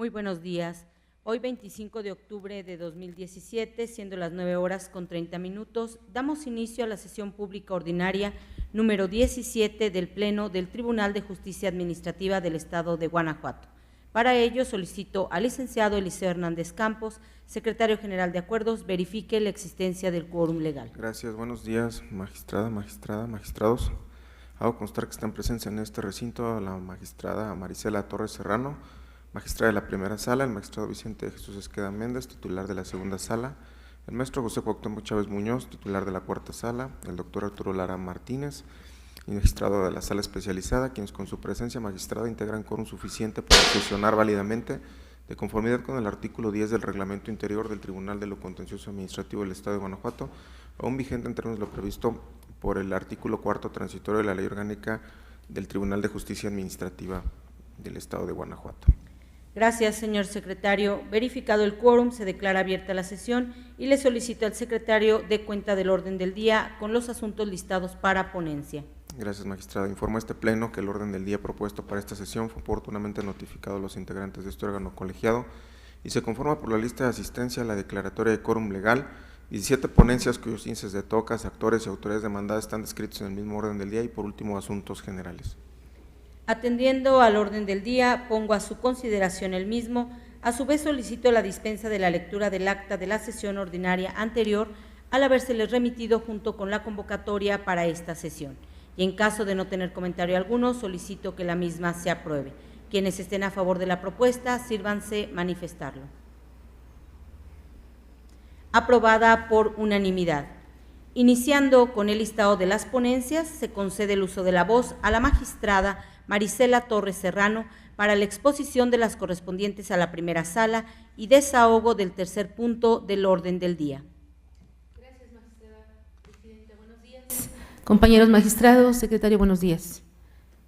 Muy buenos días. Hoy 25 de octubre de 2017, siendo las 9:30, damos inicio a la sesión pública ordinaria número 17 del Pleno del Tribunal de Justicia Administrativa del Estado de Guanajuato. Para ello solicito al licenciado Eliseo Hernández Campos, secretario general de Acuerdos, verifique la existencia del quórum legal. Gracias, buenos días, magistrada, magistrados. Hago constar que está en presencia en este recinto la magistrada Marisela Torres Serrano, magistrada de la primera sala, el magistrado Vicente Jesús Esqueda Méndez, titular de la segunda sala, el maestro José Cuauhtémoc Chávez Muñoz, titular de la cuarta sala, el doctor Arturo Lara Martínez, y magistrado de la sala especializada, quienes con su presencia magistrada integran quórum suficiente para sesionar válidamente, de conformidad con el artículo 10 del Reglamento Interior del Tribunal de lo Contencioso Administrativo del Estado de Guanajuato, aún vigente en términos de lo previsto por el artículo 4º transitorio de la Ley Orgánica del Tribunal de Justicia Administrativa del Estado de Guanajuato. Gracias, señor secretario. Verificado el quórum, se declara abierta la sesión y le solicito al secretario dé cuenta del orden del día con los asuntos listados para ponencia. Gracias, magistrado. Informo a este pleno que el orden del día propuesto para esta sesión fue oportunamente notificado a los integrantes de este órgano colegiado y se conforma por la lista de asistencia a la declaratoria de quórum legal, 17 ponencias cuyos índices de tocas, actores y autoridades demandadas están descritos en el mismo orden del día y por último asuntos generales. Atendiendo al orden del día, pongo a su consideración el mismo. A su vez solicito la dispensa de la lectura del acta de la sesión ordinaria anterior al habérseles remitido junto con la convocatoria para esta sesión. Y en caso de no tener comentario alguno, solicito que la misma se apruebe. Quienes estén a favor de la propuesta, sírvanse manifestarlo. Aprobada por unanimidad. Iniciando con el listado de las ponencias, se concede el uso de la voz a la magistrada Marisela Torres Serrano para la exposición de las correspondientes a la primera sala y desahogo del tercer punto del orden del día. Gracias, magistrada. Presidenta, buenos días. Compañeros magistrados, secretario, buenos días.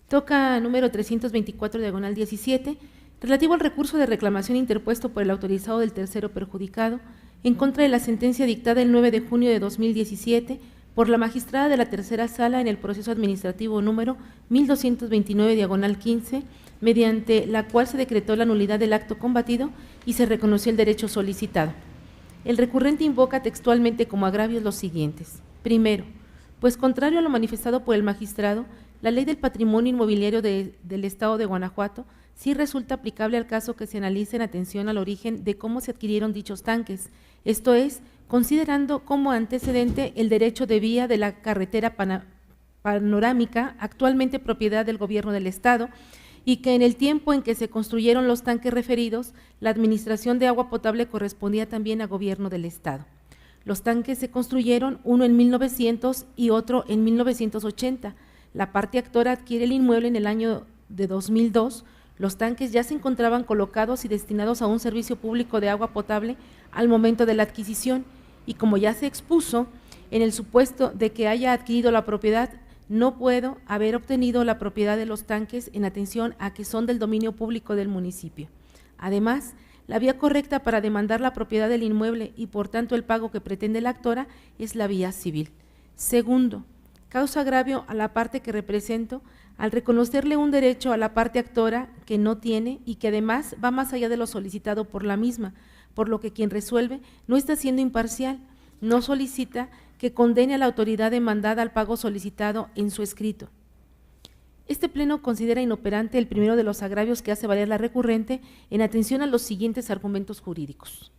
Toca número 324, diagonal 17, relativo al recurso de reclamación interpuesto por el autorizado del tercero perjudicado en contra de la sentencia dictada el 9 de junio de 2017 por la magistrada de la tercera sala en el proceso administrativo número 1229, diagonal 15, mediante la cual se decretó la nulidad del acto combatido y se reconoció el derecho solicitado. El recurrente invoca textualmente como agravios los siguientes. Primero, pues contrario a lo manifestado por el magistrado, la Ley del Patrimonio Inmobiliario del Estado de Guanajuato sí resulta aplicable al caso que se analice en atención al origen de cómo se adquirieron dichos tanques, esto es, considerando como antecedente el derecho de vía de la carretera panorámica, actualmente propiedad del Gobierno del Estado, y que en el tiempo en que se construyeron los tanques referidos, la administración de agua potable correspondía también al Gobierno del Estado. Los tanques se construyeron, uno en 1900 y otro en 1980. La parte actora adquiere el inmueble en el año de 2002. Los tanques ya se encontraban colocados y destinados a un servicio público de agua potable al momento de la adquisición y como ya se expuso, en el supuesto de que haya adquirido la propiedad, no puedo haber obtenido la propiedad de los tanques en atención a que son del dominio público del municipio. Además, la vía correcta para demandar la propiedad del inmueble y por tanto el pago que pretende la actora es la vía civil. Segundo, causa agravio a la parte que represento al reconocerle un derecho a la parte actora que no tiene y que además va más allá de lo solicitado por la misma, por lo que quien resuelve no está siendo imparcial, no solicita que condene a la autoridad demandada al pago solicitado en su escrito. Este pleno considera inoperante el primero de los agravios que hace valer la recurrente en atención a los siguientes argumentos jurídicos.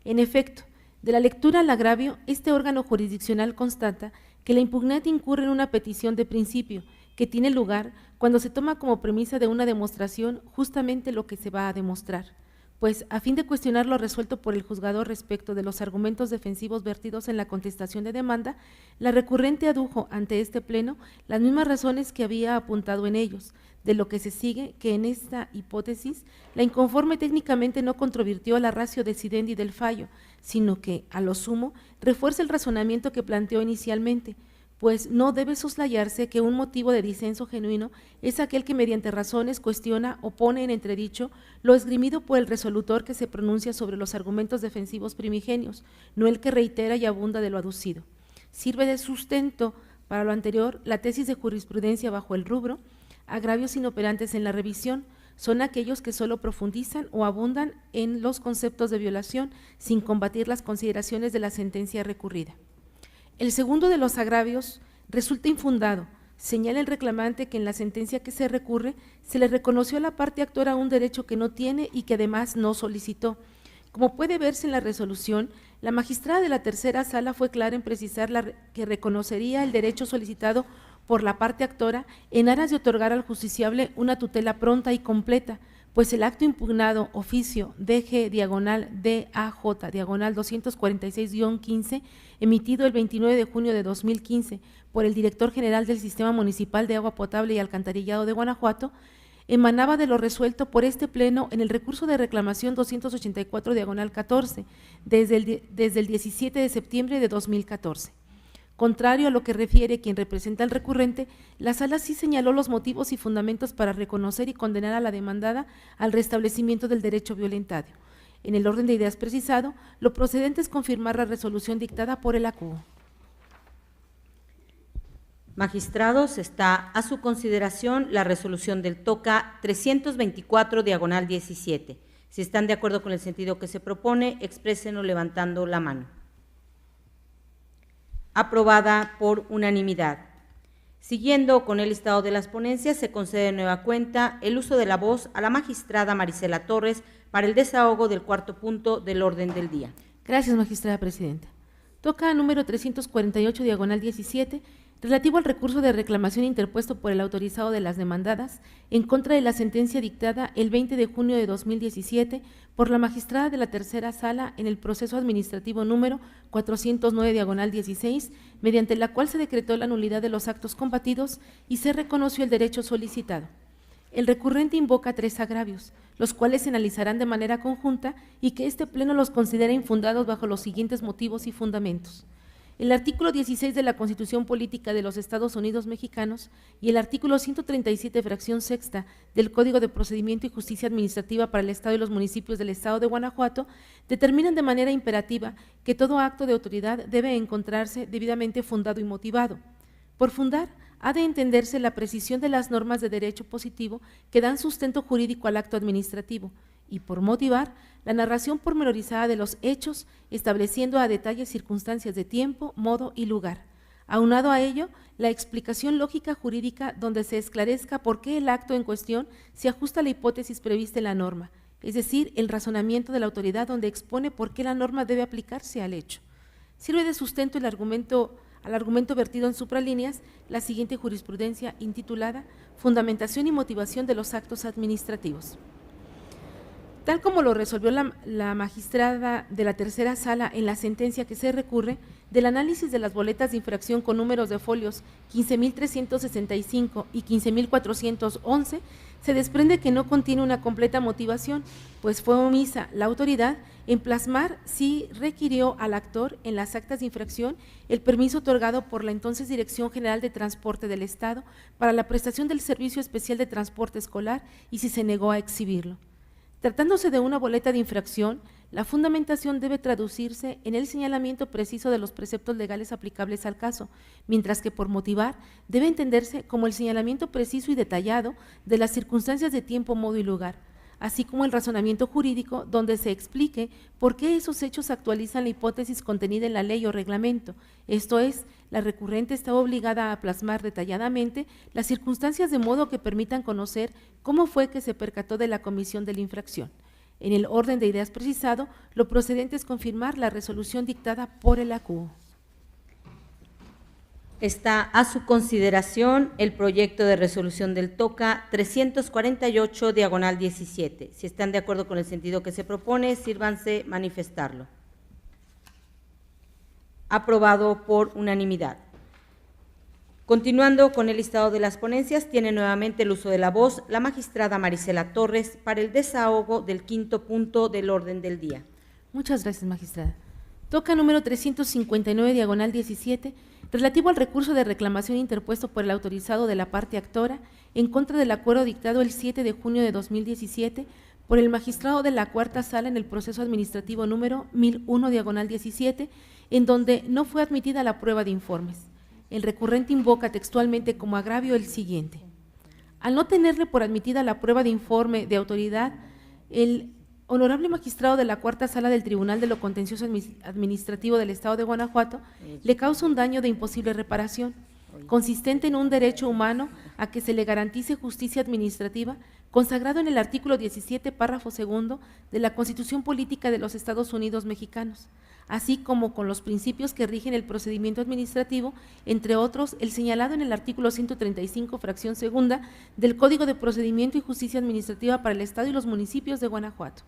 En efecto, de la lectura al agravio, este órgano jurisdiccional constata que la impugnante incurre en una petición de principio que tiene lugar cuando se toma como premisa de una demostración justamente lo que se va a demostrar, pues a fin de cuestionar lo resuelto por el juzgador respecto de los argumentos defensivos vertidos en la contestación de demanda, la recurrente adujo ante este pleno las mismas razones que había apuntado en ellos, de lo que se sigue que en esta hipótesis la inconforme técnicamente no controvirtió la ratio decidendi del fallo, sino que, a lo sumo, refuerza el razonamiento que planteó inicialmente, pues no debe soslayarse que un motivo de disenso genuino es aquel que mediante razones cuestiona o pone en entredicho lo esgrimido por el resolutor que se pronuncia sobre los argumentos defensivos primigenios, no el que reitera y abunda de lo aducido. Sirve de sustento para lo anterior la tesis de jurisprudencia bajo el rubro agravios inoperantes en la revisión, son aquellos que solo profundizan o abundan en los conceptos de violación sin combatir las consideraciones de la sentencia recurrida. El segundo de los agravios resulta infundado. Señala el reclamante que en la sentencia que se recurre se le reconoció a la parte actora un derecho que no tiene y que además no solicitó. Como puede verse en la resolución, la magistrada de la tercera sala fue clara en precisar que reconocería el derecho solicitado por la parte actora en aras de otorgar al justiciable una tutela pronta y completa, pues el acto impugnado oficio DG/DAJ/246-15, emitido el 29 de junio de 2015 por el director general del Sistema Municipal de Agua Potable y Alcantarillado de Guanajuato, emanaba de lo resuelto por este Pleno en el recurso de reclamación 284/14, desde el 17 de septiembre de 2014. Contrario a lo que refiere quien representa al recurrente, la Sala sí señaló los motivos y fundamentos para reconocer y condenar a la demandada al restablecimiento del derecho violentado. En el orden de ideas precisado, lo procedente es confirmar la resolución dictada por el ACUO. Magistrados, está a su consideración la resolución del TOCA 324/17. Si están de acuerdo con el sentido que se propone, exprésenlo levantando la mano. Aprobada por unanimidad. Siguiendo con el listado de las ponencias, se concede de nueva cuenta el uso de la voz a la magistrada Marisela Torres para el desahogo del cuarto punto del orden del día. Gracias, magistrada presidenta. Toca número 348/17, relativo al recurso de reclamación interpuesto por el autorizado de las demandadas en contra de la sentencia dictada el 20 de junio de 2017 por la magistrada de la tercera sala en el proceso administrativo número 409/16, mediante la cual se decretó la nulidad de los actos combatidos y se reconoció el derecho solicitado. El recurrente invoca 3 agravios, los cuales se analizarán de manera conjunta y que este Pleno los considera infundados bajo los siguientes motivos y fundamentos. El artículo 16 de la Constitución Política de los Estados Unidos Mexicanos y el artículo 137, fracción sexta del Código de Procedimiento y Justicia Administrativa para el Estado y los municipios del Estado de Guanajuato determinan de manera imperativa que todo acto de autoridad debe encontrarse debidamente fundado y motivado. Por fundar, ha de entenderse la precisión de las normas de derecho positivo que dan sustento jurídico al acto administrativo, y por motivar, la narración pormenorizada de los hechos, estableciendo a detalle circunstancias de tiempo, modo y lugar. Aunado a ello, la explicación lógica jurídica donde se esclarezca por qué el acto en cuestión se ajusta a la hipótesis prevista en la norma, es decir, el razonamiento de la autoridad donde expone por qué la norma debe aplicarse al hecho. Sirve de sustento al argumento vertido en supralíneas la siguiente jurisprudencia intitulada Fundamentación y motivación de los actos administrativos. Tal como lo resolvió la magistrada de la tercera sala en la sentencia que se recurre, del análisis de las boletas de infracción con números de folios 15.365 y 15.411, se desprende que no contiene una completa motivación, pues fue omisa la autoridad en plasmar si requirió al actor en las actas de infracción el permiso otorgado por la entonces Dirección General de Transporte del Estado para la prestación del Servicio Especial de Transporte Escolar y si se negó a exhibirlo. Tratándose de una boleta de infracción, la fundamentación debe traducirse en el señalamiento preciso de los preceptos legales aplicables al caso, mientras que por motivar debe entenderse como el señalamiento preciso y detallado de las circunstancias de tiempo, modo y lugar, así como el razonamiento jurídico donde se explique por qué esos hechos actualizan la hipótesis contenida en la ley o reglamento, esto es, la recurrente está obligada a plasmar detalladamente las circunstancias de modo que permitan conocer cómo fue que se percató de la comisión de la infracción. En el orden de ideas precisado, lo procedente es confirmar la resolución dictada por el ACUO. Está a su consideración el proyecto de resolución del TOCA 348/17. Si están de acuerdo con el sentido que se propone, sírvanse manifestarlo. Aprobado por unanimidad. Continuando con el listado de las ponencias, tiene nuevamente el uso de la voz la magistrada Marisela Torres para el desahogo del quinto punto del orden del día. Muchas gracias, magistrada. Toca número 359/17, relativo al recurso de reclamación interpuesto por el autorizado de la parte actora en contra del acuerdo dictado el 7 de junio de 2017 por el magistrado de la cuarta sala en el proceso administrativo número 1001/17, en donde no fue admitida la prueba de informes. El recurrente invoca textualmente como agravio el siguiente: Al no tenerle por admitida la prueba de informe de autoridad, el honorable magistrado de la Cuarta Sala del Tribunal de lo Contencioso Administrativo del Estado de Guanajuato le causa un daño de imposible reparación, consistente en un derecho humano a que se le garantice justicia administrativa, consagrado en el artículo 17, párrafo segundo de la Constitución Política de los Estados Unidos Mexicanos, así como con los principios que rigen el procedimiento administrativo, entre otros, el señalado en el artículo 135, fracción segunda, del Código de Procedimiento y Justicia Administrativa para el Estado y los municipios de Guanajuato.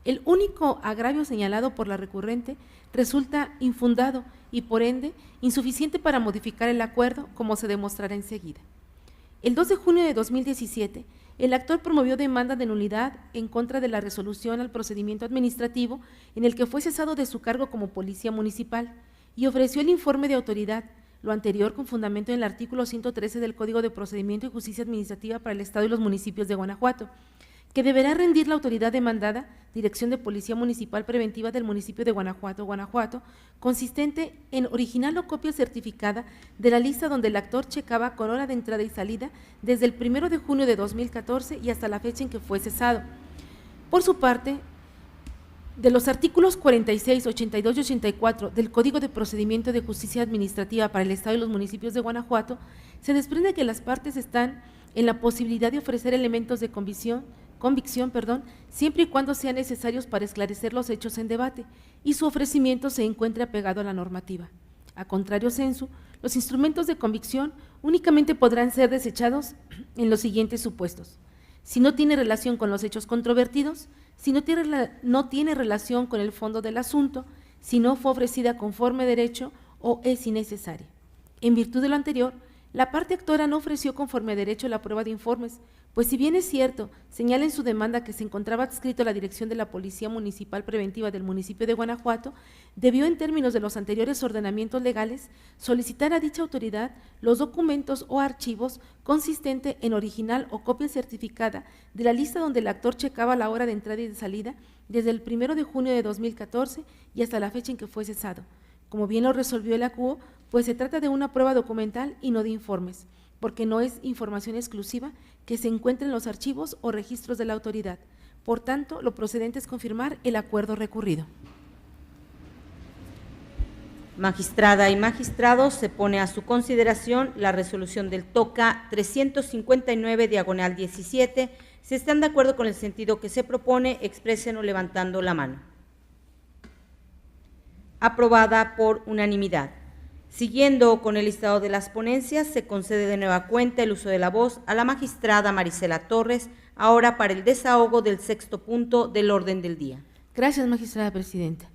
El único agravio señalado por la recurrente resulta infundado y, por ende, insuficiente para modificar el acuerdo, como se demostrará enseguida. El 2 de junio de 2017, el actor promovió demanda de nulidad en contra de la resolución al procedimiento administrativo en el que fue cesado de su cargo como policía municipal y ofreció el informe de autoridad, lo anterior con fundamento en el artículo 113 del Código de Procedimiento y Justicia Administrativa para el Estado y los municipios de Guanajuato, que deberá rendir la autoridad demandada, Dirección de Policía Municipal Preventiva del municipio de Guanajuato, consistente en original o copia certificada de la lista donde el actor checaba con hora de entrada y salida desde el 1 de junio de 2014 y hasta la fecha en que fue cesado. Por su parte, de los artículos 46, 82 y 84 del Código de Procedimiento de Justicia Administrativa para el Estado y los municipios de Guanajuato, se desprende que las partes están en la posibilidad de ofrecer elementos de convicción, siempre y cuando sean necesarios para esclarecer los hechos en debate y su ofrecimiento se encuentre apegado a la normativa. A contrario sensu, los instrumentos de convicción únicamente podrán ser desechados en los siguientes supuestos: si no tiene relación con los hechos controvertidos, si no tiene relación con el fondo del asunto, si no fue ofrecida conforme derecho o es innecesaria. En virtud de lo anterior, la parte actora no ofreció conforme a derecho la prueba de informes, pues si bien es cierto, señala en su demanda que se encontraba adscrito a la Dirección de la Policía Municipal Preventiva del municipio de Guanajuato, debió en términos de los anteriores ordenamientos legales solicitar a dicha autoridad los documentos o archivos consistente en original o copia certificada de la lista donde el actor checaba la hora de entrada y de salida desde el 1 de junio de 2014 y hasta la fecha en que fue cesado. Como bien lo resolvió el ACUO, pues se trata de una prueba documental y no de informes, porque no es información exclusiva que se encuentre en los archivos o registros de la autoridad. Por tanto, lo procedente es confirmar el acuerdo recurrido. Magistrada y magistrados, se pone a su consideración la resolución del TOCA 359/17. Si están de acuerdo con el sentido que se propone, exprésenlo levantando la mano. Aprobada por unanimidad. Siguiendo con el listado de las ponencias, se concede de nueva cuenta el uso de la voz a la magistrada Marisela Torres, ahora para el desahogo del 6º punto del orden del día. Gracias, magistrada presidenta.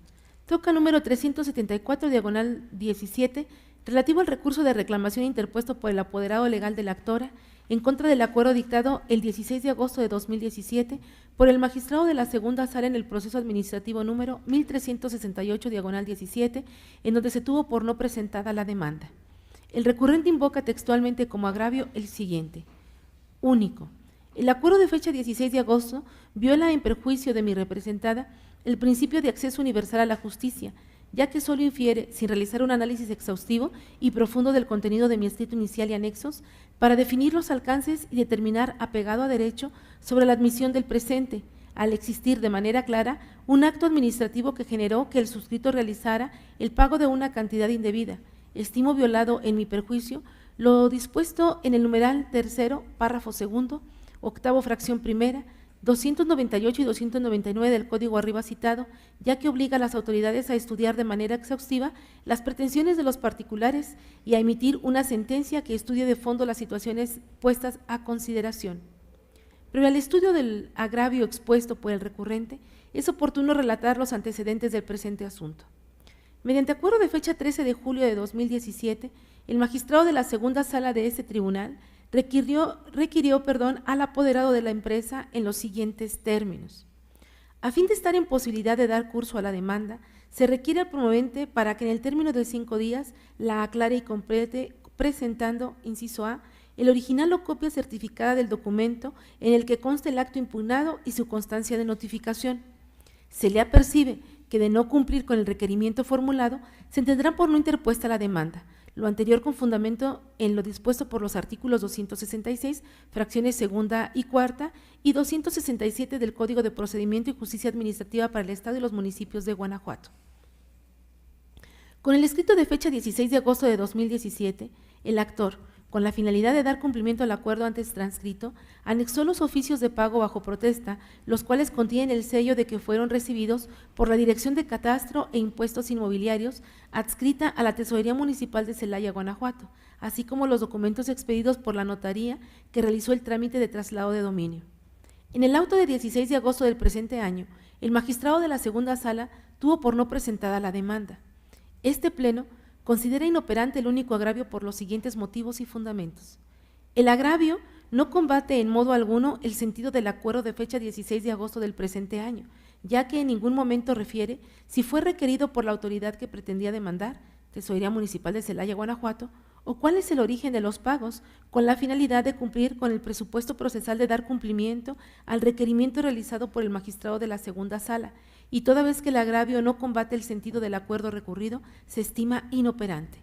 Toca número 374/17, relativo al recurso de reclamación interpuesto por el apoderado legal de la actora en contra del acuerdo dictado el 16 de agosto de 2017 por el magistrado de la segunda sala en el proceso administrativo número 1368/17, en donde se tuvo por no presentada la demanda. El recurrente invoca textualmente como agravio el siguiente: único. El acuerdo de fecha 16 de agosto viola en perjuicio de mi representada el principio de acceso universal a la justicia, ya que solo infiere, sin realizar un análisis exhaustivo y profundo del contenido de mi escrito inicial y anexos, para definir los alcances y determinar, apegado a derecho, sobre la admisión del presente, al existir de manera clara un acto administrativo que generó que el suscrito realizara el pago de una cantidad indebida. Estimo violado en mi perjuicio lo dispuesto en el numeral tercero, párrafo segundo, octavo fracción primera, 298 y 299 del Código arriba citado, ya que obliga a las autoridades a estudiar de manera exhaustiva las pretensiones de los particulares y a emitir una sentencia que estudie de fondo las situaciones puestas a consideración. Previo al estudio del agravio expuesto por el recurrente, es oportuno relatar los antecedentes del presente asunto. Mediante acuerdo de fecha 13 de julio de 2017, el magistrado de la segunda sala de este tribunal requirió al apoderado de la empresa en los siguientes términos. A fin de estar en posibilidad de dar curso a la demanda, se requiere al promovente para que en el término de 5 días la aclare y complete presentando, inciso A, el original o copia certificada del documento en el que conste el acto impugnado y su constancia de notificación. Se le apercibe que de no cumplir con el requerimiento formulado, se entenderá por no interpuesta la demanda, lo anterior con fundamento en lo dispuesto por los artículos 266, fracciones segunda y cuarta, y 267 del Código de Procedimiento y Justicia Administrativa para el Estado y los municipios de Guanajuato. Con el escrito de fecha 16 de agosto de 2017, el actor, con la finalidad de dar cumplimiento al acuerdo antes transcrito, anexó los oficios de pago bajo protesta, los cuales contienen el sello de que fueron recibidos por la Dirección de Catastro e Impuestos Inmobiliarios, adscrita a la Tesorería Municipal de Celaya, Guanajuato, así como los documentos expedidos por la notaría que realizó el trámite de traslado de dominio. En el auto de 16 de agosto del presente año, el magistrado de la segunda sala tuvo por no presentada la demanda. Este pleno considera inoperante el único agravio por los siguientes motivos y fundamentos. El agravio no combate en modo alguno el sentido del acuerdo de fecha 16 de agosto del presente año, ya que en ningún momento refiere si fue requerido por la autoridad que pretendía demandar, Tesorería Municipal de Celaya, Guanajuato, o cuál es el origen de los pagos, con la finalidad de cumplir con el presupuesto procesal de dar cumplimiento al requerimiento realizado por el magistrado de la segunda sala, y toda vez que el agravio no combate el sentido del acuerdo recurrido, se estima inoperante.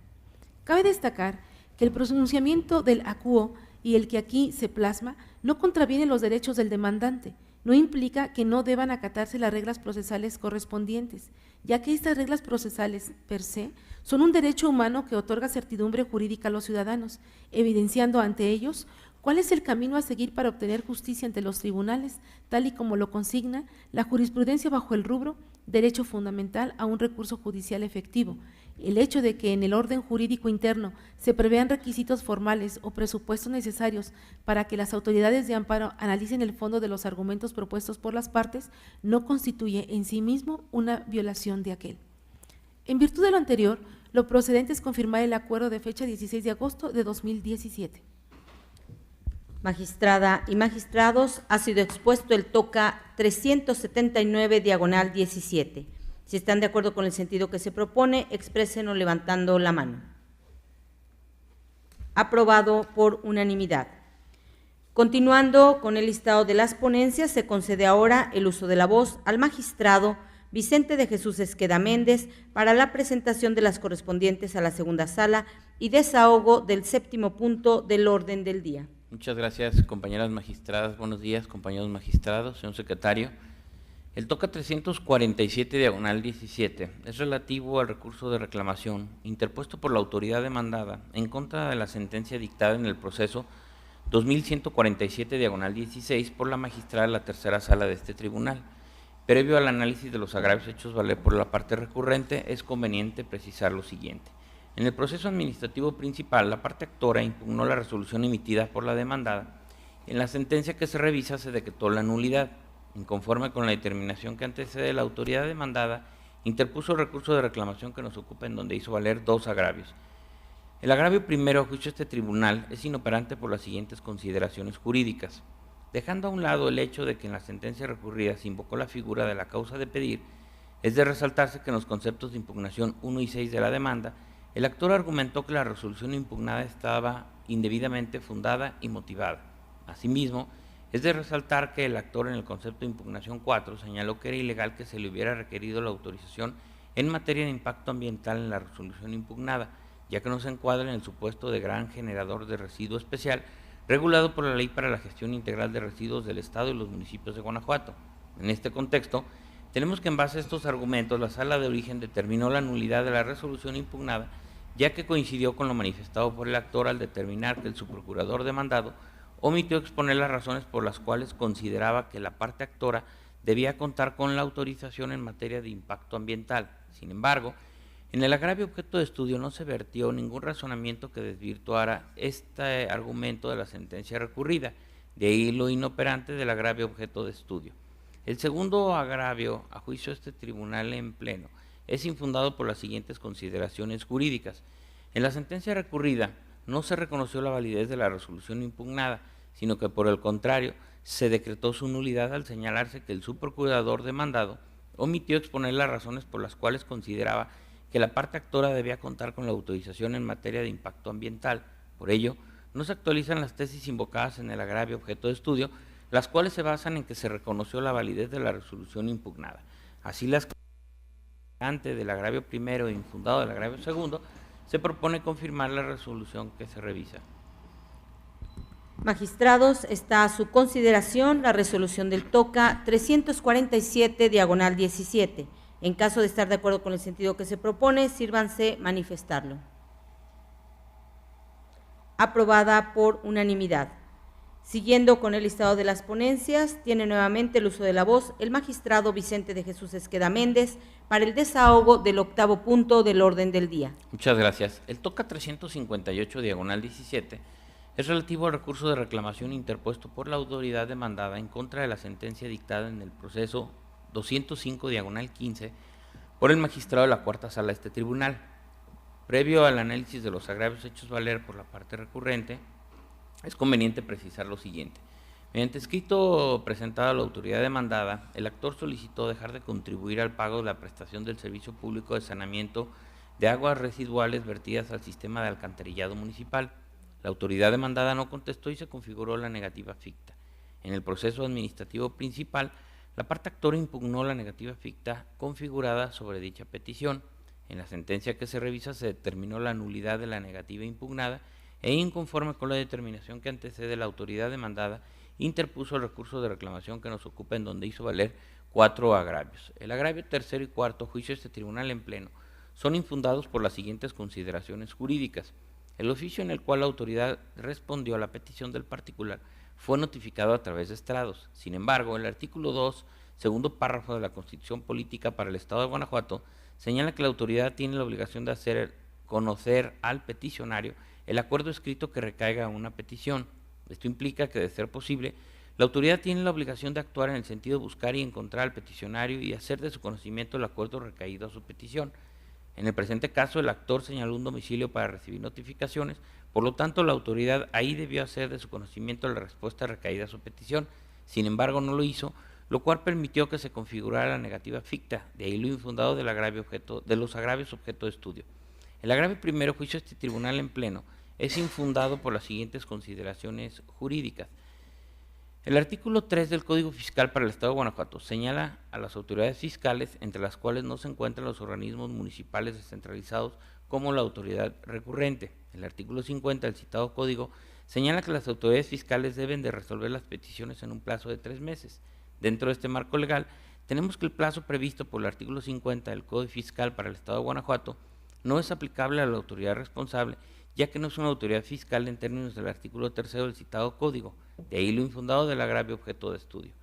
Cabe destacar que el pronunciamiento del acuo y el que aquí se plasma no contraviene los derechos del demandante, no implica que no deban acatarse las reglas procesales correspondientes, ya que estas reglas procesales per se son un derecho humano que otorga certidumbre jurídica a los ciudadanos, evidenciando ante ellos cuál es el camino a seguir para obtener justicia ante los tribunales, tal y como lo consigna la jurisprudencia bajo el rubro derecho fundamental a un recurso judicial efectivo. El hecho de que en el orden jurídico interno se prevean requisitos formales o presupuestos necesarios para que las autoridades de amparo analicen el fondo de los argumentos propuestos por las partes no constituye en sí mismo una violación de aquel. En virtud de lo anterior, lo procedente es confirmar el acuerdo de fecha 16 de agosto de 2017. Magistrada y magistrados, ha sido expuesto el toca 379/17. Si están de acuerdo con el sentido que se propone, exprésenlo levantando la mano. Aprobado por unanimidad. Continuando con el listado de las ponencias, se concede ahora el uso de la voz al magistrado Vicente de Jesús Esqueda Méndez para la presentación de las correspondientes a la segunda sala y desahogo del séptimo punto del orden del día. Muchas gracias, compañeras magistradas. Buenos días, compañeros magistrados, señor secretario. El toca 347/17 es relativo al recurso de reclamación interpuesto por la autoridad demandada en contra de la sentencia dictada en el proceso 2147/16 por la magistrada de la tercera sala de este tribunal. Previo al análisis de los agravios hechos valer por la parte recurrente, es conveniente precisar lo siguiente. En el proceso administrativo principal, la parte actora impugnó la resolución emitida por la demandada. En la sentencia que se revisa se decretó la nulidad. Inconforme con la determinación que antecede, la autoridad demandada interpuso el recurso de reclamación que nos ocupa, en donde hizo valer dos agravios. El agravio primero, a juicio de este tribunal, es inoperante por las siguientes consideraciones jurídicas. Dejando a un lado el hecho de que en la sentencia recurrida se invocó la figura de la causa de pedir, es de resaltarse que en los conceptos de impugnación 1 y 6 de la demanda, el actor argumentó que la resolución impugnada estaba indebidamente fundada y motivada. Asimismo, es de resaltar que el actor en el concepto de impugnación 4 señaló que era ilegal que se le hubiera requerido la autorización en materia de impacto ambiental en la resolución impugnada, ya que no se encuadra en el supuesto de gran generador de residuo especial regulado por la Ley para la Gestión Integral de Residuos del Estado y los municipios de Guanajuato. En este contexto, tenemos que en base a estos argumentos, la Sala de Origen determinó la nulidad de la resolución impugnada, ya que coincidió con lo manifestado por el actor al determinar que el subprocurador demandado omitió exponer las razones por las cuales consideraba que la parte actora debía contar con la autorización en materia de impacto ambiental. Sin embargo, en el agravio objeto de estudio no se vertió ningún razonamiento que desvirtuara este argumento de la sentencia recurrida, de ahí lo inoperante del agravio objeto de estudio. El segundo agravio, a juicio de este tribunal en pleno, es infundado por las siguientes consideraciones jurídicas. En la sentencia recurrida no se reconoció la validez de la resolución impugnada, sino que por el contrario se decretó su nulidad al señalarse que el subprocurador demandado omitió exponer las razones por las cuales consideraba que la parte actora debía contar con la autorización en materia de impacto ambiental. Por ello, no se actualizan las tesis invocadas en el agravio objeto de estudio, las cuales se basan en que se reconoció la validez de la resolución impugnada. Así, las del agravio primero e infundado del agravio segundo se propone confirmar la resolución que se revisa. Magistrados, está a su consideración la resolución del TOCA 347/17. En caso de estar de acuerdo con el sentido que se propone, sírvanse manifestarlo. Aprobada por unanimidad. Siguiendo con el listado de las ponencias, tiene nuevamente el uso de la voz el magistrado Vicente de Jesús Esqueda Méndez para el desahogo del 8º punto del orden del día. Muchas gracias. El TOCA 358/17 es relativo al recurso de reclamación interpuesto por la autoridad demandada en contra de la sentencia dictada en el proceso 205/15 por el magistrado de la cuarta sala de este tribunal. Previo al análisis de los agravios hechos valer por la parte recurrente, es conveniente precisar lo siguiente. Mediante escrito presentado a la autoridad demandada, el actor solicitó dejar de contribuir al pago de la prestación del servicio público de saneamiento de aguas residuales vertidas al sistema de alcantarillado municipal. La autoridad demandada no contestó y se configuró la negativa ficta. En el proceso administrativo principal, la parte actora impugnó la negativa ficta configurada sobre dicha petición. En la sentencia que se revisa se determinó la nulidad de la negativa impugnada e inconforme con la determinación que antecede, la autoridad demandada interpuso el recurso de reclamación que nos ocupa, en donde hizo valer 4 agravios. El agravio tercero y cuarto, juicio de este tribunal en pleno, son infundados por las siguientes consideraciones jurídicas. El oficio en el cual la autoridad respondió a la petición del particular fue notificado a través de estrados. Sin embargo, el artículo 2, segundo párrafo de la Constitución Política para el Estado de Guanajuato, señala que la autoridad tiene la obligación de hacer conocer al peticionario el acuerdo escrito que recaiga una petición. Esto implica que, de ser posible, la autoridad tiene la obligación de actuar en el sentido de buscar y encontrar al peticionario y hacer de su conocimiento el acuerdo recaído a su petición. En el presente caso, el actor señaló un domicilio para recibir notificaciones, por lo tanto, la autoridad ahí debió hacer de su conocimiento la respuesta recaída a su petición. Sin embargo, no lo hizo, lo cual permitió que se configurara la negativa ficta, de ahí lo infundado de los agravios objeto de estudio. El agravio primero, juicio de este tribunal en pleno, es infundado por las siguientes consideraciones jurídicas. El artículo 3 del Código Fiscal para el Estado de Guanajuato señala a las autoridades fiscales, entre las cuales no se encuentran los organismos municipales descentralizados, como la autoridad recurrente. El artículo 50 del citado código señala que las autoridades fiscales deben de resolver las peticiones en un plazo de 3 meses. Dentro de este marco legal, tenemos que el plazo previsto por el artículo 50 del Código Fiscal para el Estado de Guanajuato no es aplicable a la autoridad responsable, ya que no es una autoridad fiscal en términos del artículo 3 del citado código, de ahí lo infundado del agravio objeto de estudio.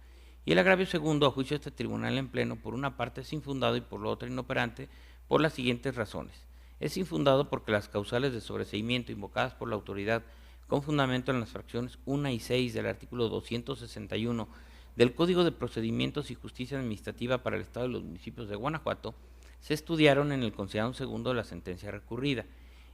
Y el agravio segundo, a juicio de este tribunal en pleno, por una parte es infundado y por la otra inoperante, por las siguientes razones. Es infundado porque las causales de sobreseimiento invocadas por la autoridad con fundamento en las fracciones 1 y 6 del artículo 261 del Código de Procedimientos y Justicia Administrativa para el Estado y los municipios de Guanajuato se estudiaron en el considerado segundo de la sentencia recurrida.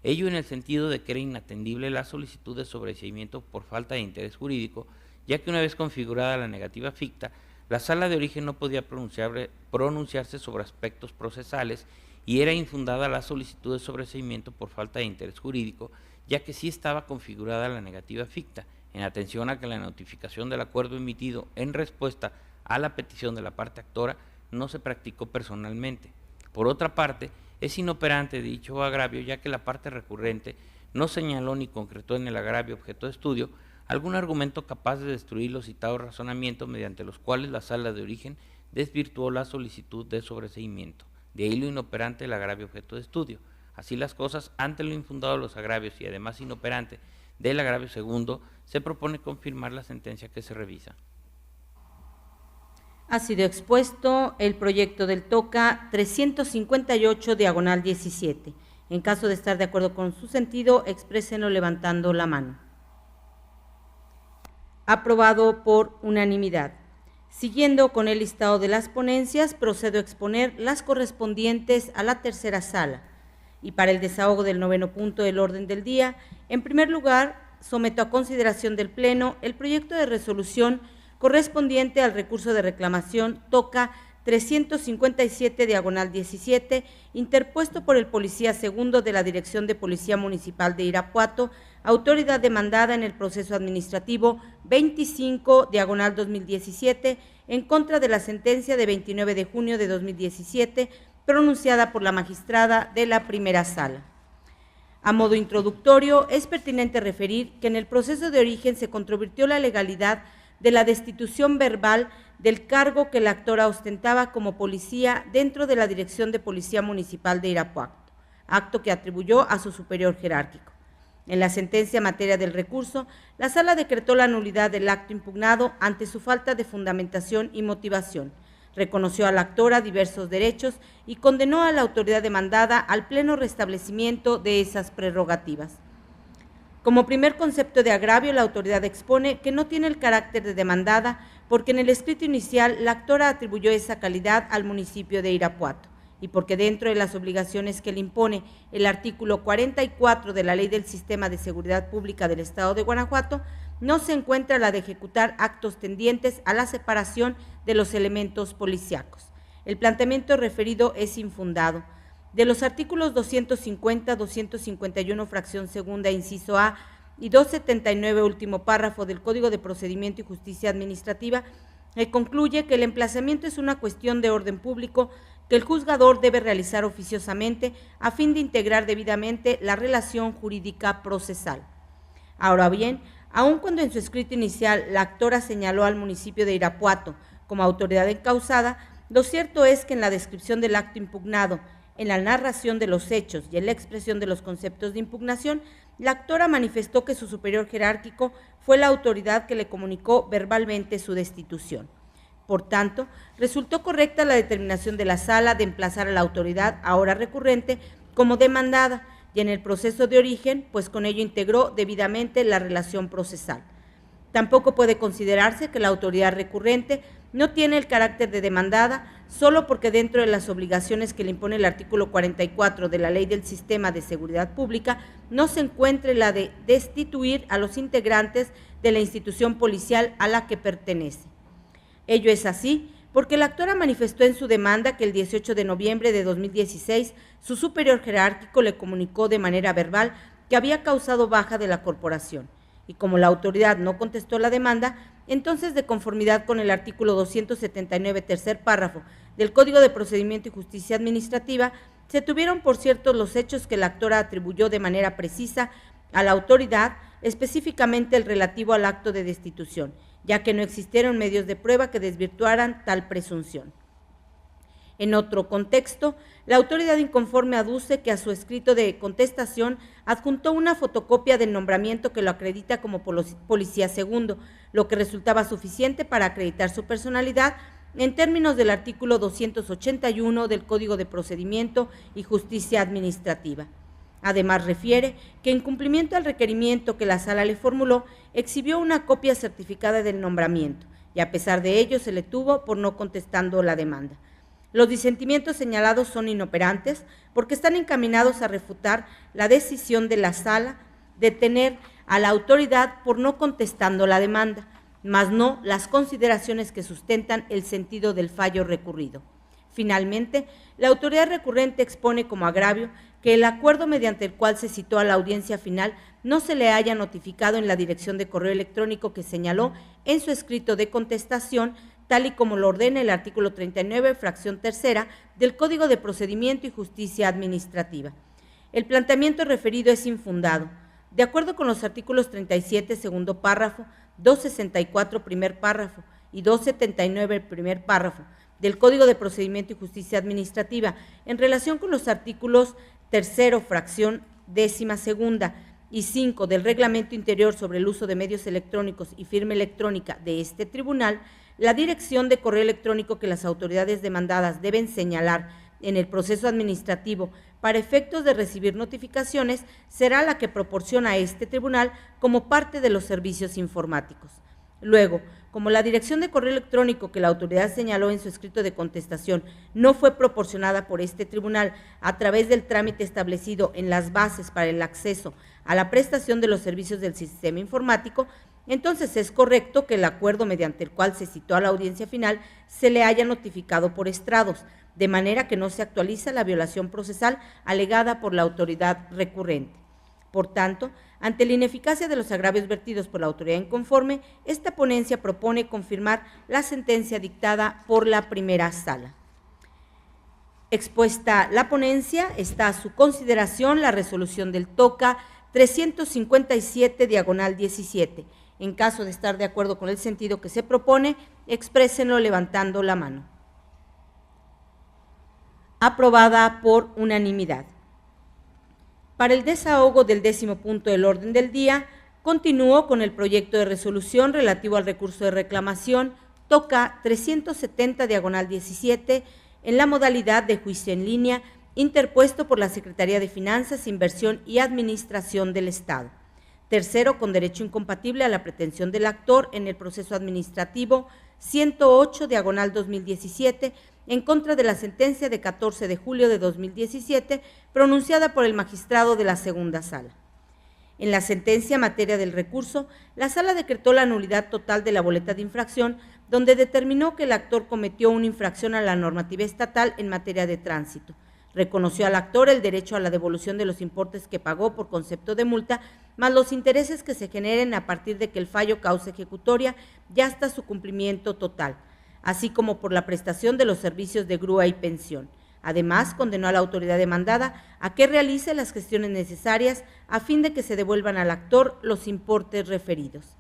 Ello en el sentido de que era inatendible la solicitud de sobreseimiento por falta de interés jurídico, ya que una vez configurada la negativa ficta, la sala de origen no podía pronunciarse sobre aspectos procesales y era infundada la solicitud de sobreseimiento por falta de interés jurídico, ya que sí estaba configurada la negativa ficta, en atención a que la notificación del acuerdo emitido en respuesta a la petición de la parte actora no se practicó personalmente. Por otra parte, es inoperante dicho agravio, ya que la parte recurrente no señaló ni concretó en el agravio objeto de estudio algún argumento capaz de destruir los citados razonamientos mediante los cuales la sala de origen desvirtuó la solicitud de sobreseimiento. De ahí lo inoperante del agravio objeto de estudio. Así las cosas, ante lo infundado de los agravios y además inoperante del agravio segundo, se propone confirmar la sentencia que se revisa. Ha sido expuesto el proyecto del TOCA 358/17. En caso de estar de acuerdo con su sentido, exprésenlo levantando la mano. Aprobado por unanimidad. Siguiendo con el listado de las ponencias, procedo a exponer las correspondientes a la tercera sala. Y para el desahogo del 9º punto del orden del día, en primer lugar, someto a consideración del Pleno el proyecto de resolución correspondiente al recurso de reclamación TOCA 357/17, interpuesto por el Policía Segundo de la Dirección de Policía Municipal de Irapuato, autoridad demandada en el proceso administrativo 25/2017, en contra de la sentencia de 29 de junio de 2017, pronunciada por la magistrada de la primera sala. A modo introductorio, es pertinente referir que en el proceso de origen se controvirtió la legalidad de la destitución verbal del cargo que la actora ostentaba como policía dentro de la Dirección de Policía Municipal de Irapuato, acto que atribuyó a su superior jerárquico. En la sentencia en materia del recurso, la Sala decretó la nulidad del acto impugnado ante su falta de fundamentación y motivación, reconoció a la actora diversos derechos y condenó a la autoridad demandada al pleno restablecimiento de esas prerrogativas. Como primer concepto de agravio, la autoridad expone que no tiene el carácter de demandada porque en el escrito inicial la actora atribuyó esa calidad al municipio de Irapuato y porque dentro de las obligaciones que le impone el artículo 44 de la Ley del Sistema de Seguridad Pública del Estado de Guanajuato, no se encuentra la de ejecutar actos tendientes a la separación de los elementos policíacos. El planteamiento referido es infundado. De los artículos 250, 251, fracción segunda, inciso A, y 279, último párrafo del Código de Procedimiento y Justicia Administrativa, concluye que el emplazamiento es una cuestión de orden público que el juzgador debe realizar oficiosamente a fin de integrar debidamente la relación jurídica procesal. Ahora bien, aun cuando en su escrito inicial la actora señaló al municipio de Irapuato como autoridad encausada, lo cierto es que en la descripción del acto impugnado, en la narración de los hechos y en la expresión de los conceptos de impugnación, la actora manifestó que su superior jerárquico fue la autoridad que le comunicó verbalmente su destitución. Por tanto, resultó correcta la determinación de la Sala de emplazar a la autoridad, ahora recurrente, como demandada, y en el proceso de origen, pues con ello integró debidamente la relación procesal. Tampoco puede considerarse que la autoridad recurrente no tiene el carácter de demandada solo porque dentro de las obligaciones que le impone el artículo 44 de la Ley del Sistema de Seguridad Pública no se encuentre la de destituir a los integrantes de la institución policial a la que pertenece. Ello es así porque la actora manifestó en su demanda que el 18 de noviembre de 2016 su superior jerárquico le comunicó de manera verbal que había causado baja de la corporación y como la autoridad no contestó la demanda, entonces de conformidad con el artículo 279, tercer párrafo del Código de Procedimiento y Justicia Administrativa, se tuvieron por ciertos los hechos que la actora atribuyó de manera precisa a la autoridad, específicamente el relativo al acto de destitución, ya que no existieron medios de prueba que desvirtuaran tal presunción. En otro contexto, la autoridad inconforme aduce que a su escrito de contestación adjuntó una fotocopia del nombramiento que lo acredita como policía segundo, lo que resultaba suficiente para acreditar su personalidad en términos del artículo 281 del Código de Procedimiento y Justicia Administrativa. Además, refiere que en cumplimiento al requerimiento que la Sala le formuló, exhibió una copia certificada del nombramiento y a pesar de ello se le tuvo por no contestando la demanda. Los disentimientos señalados son inoperantes porque están encaminados a refutar la decisión de la Sala de tener a la autoridad por no contestando la demanda, mas no las consideraciones que sustentan el sentido del fallo recurrido. Finalmente, la autoridad recurrente expone como agravio que el acuerdo mediante el cual se citó a la audiencia final no se le haya notificado en la dirección de correo electrónico que señaló en su escrito de contestación, tal y como lo ordena el artículo 39, fracción tercera del Código de Procedimiento y Justicia Administrativa. El planteamiento referido es infundado. De acuerdo con los artículos 37, segundo párrafo, 264, primer párrafo y 279, primer párrafo del Código de Procedimiento y Justicia Administrativa, en relación con los artículos tercero, fracción décima segunda y 5 del Reglamento Interior sobre el uso de medios electrónicos y firma electrónica de este tribunal, la dirección de correo electrónico que las autoridades demandadas deben señalar en el proceso administrativo para efectos de recibir notificaciones será la que proporciona a este tribunal como parte de los servicios informáticos. Luego, como la dirección de correo electrónico que la autoridad señaló en su escrito de contestación no fue proporcionada por este tribunal a través del trámite establecido en las bases para el acceso a la prestación de los servicios del sistema informático, entonces es correcto que el acuerdo mediante el cual se citó a la audiencia final se le haya notificado por estrados, de manera que no se actualiza la violación procesal alegada por la autoridad recurrente. Por tanto, ante la ineficacia de los agravios vertidos por la autoridad inconforme, esta ponencia propone confirmar la sentencia dictada por la primera sala. Expuesta la ponencia, está a su consideración la resolución del TOCA 357/17. En caso de estar de acuerdo con el sentido que se propone, exprésenlo levantando la mano. Aprobada por unanimidad. Para el desahogo del 10º punto del orden del día, continúo con el proyecto de resolución relativo al recurso de reclamación TOCA 370/17 en la modalidad de juicio en línea interpuesto por la Secretaría de Finanzas, Inversión y Administración del Estado. Tercero, con derecho incompatible a la pretensión del actor en el proceso administrativo 108/2017 en contra de la sentencia de 14 de julio de 2017 pronunciada por el magistrado de la segunda sala. En la sentencia en materia del recurso, la sala decretó la nulidad total de la boleta de infracción, donde determinó que el actor cometió una infracción a la normativa estatal en materia de tránsito. Reconoció al actor el derecho a la devolución de los importes que pagó por concepto de multa, más los intereses que se generen a partir de que el fallo causa ejecutoria y hasta su cumplimiento total, así como por la prestación de los servicios de grúa y pensión. Además, condenó a la autoridad demandada a que realice las gestiones necesarias a fin de que se devuelvan al actor los importes referidos.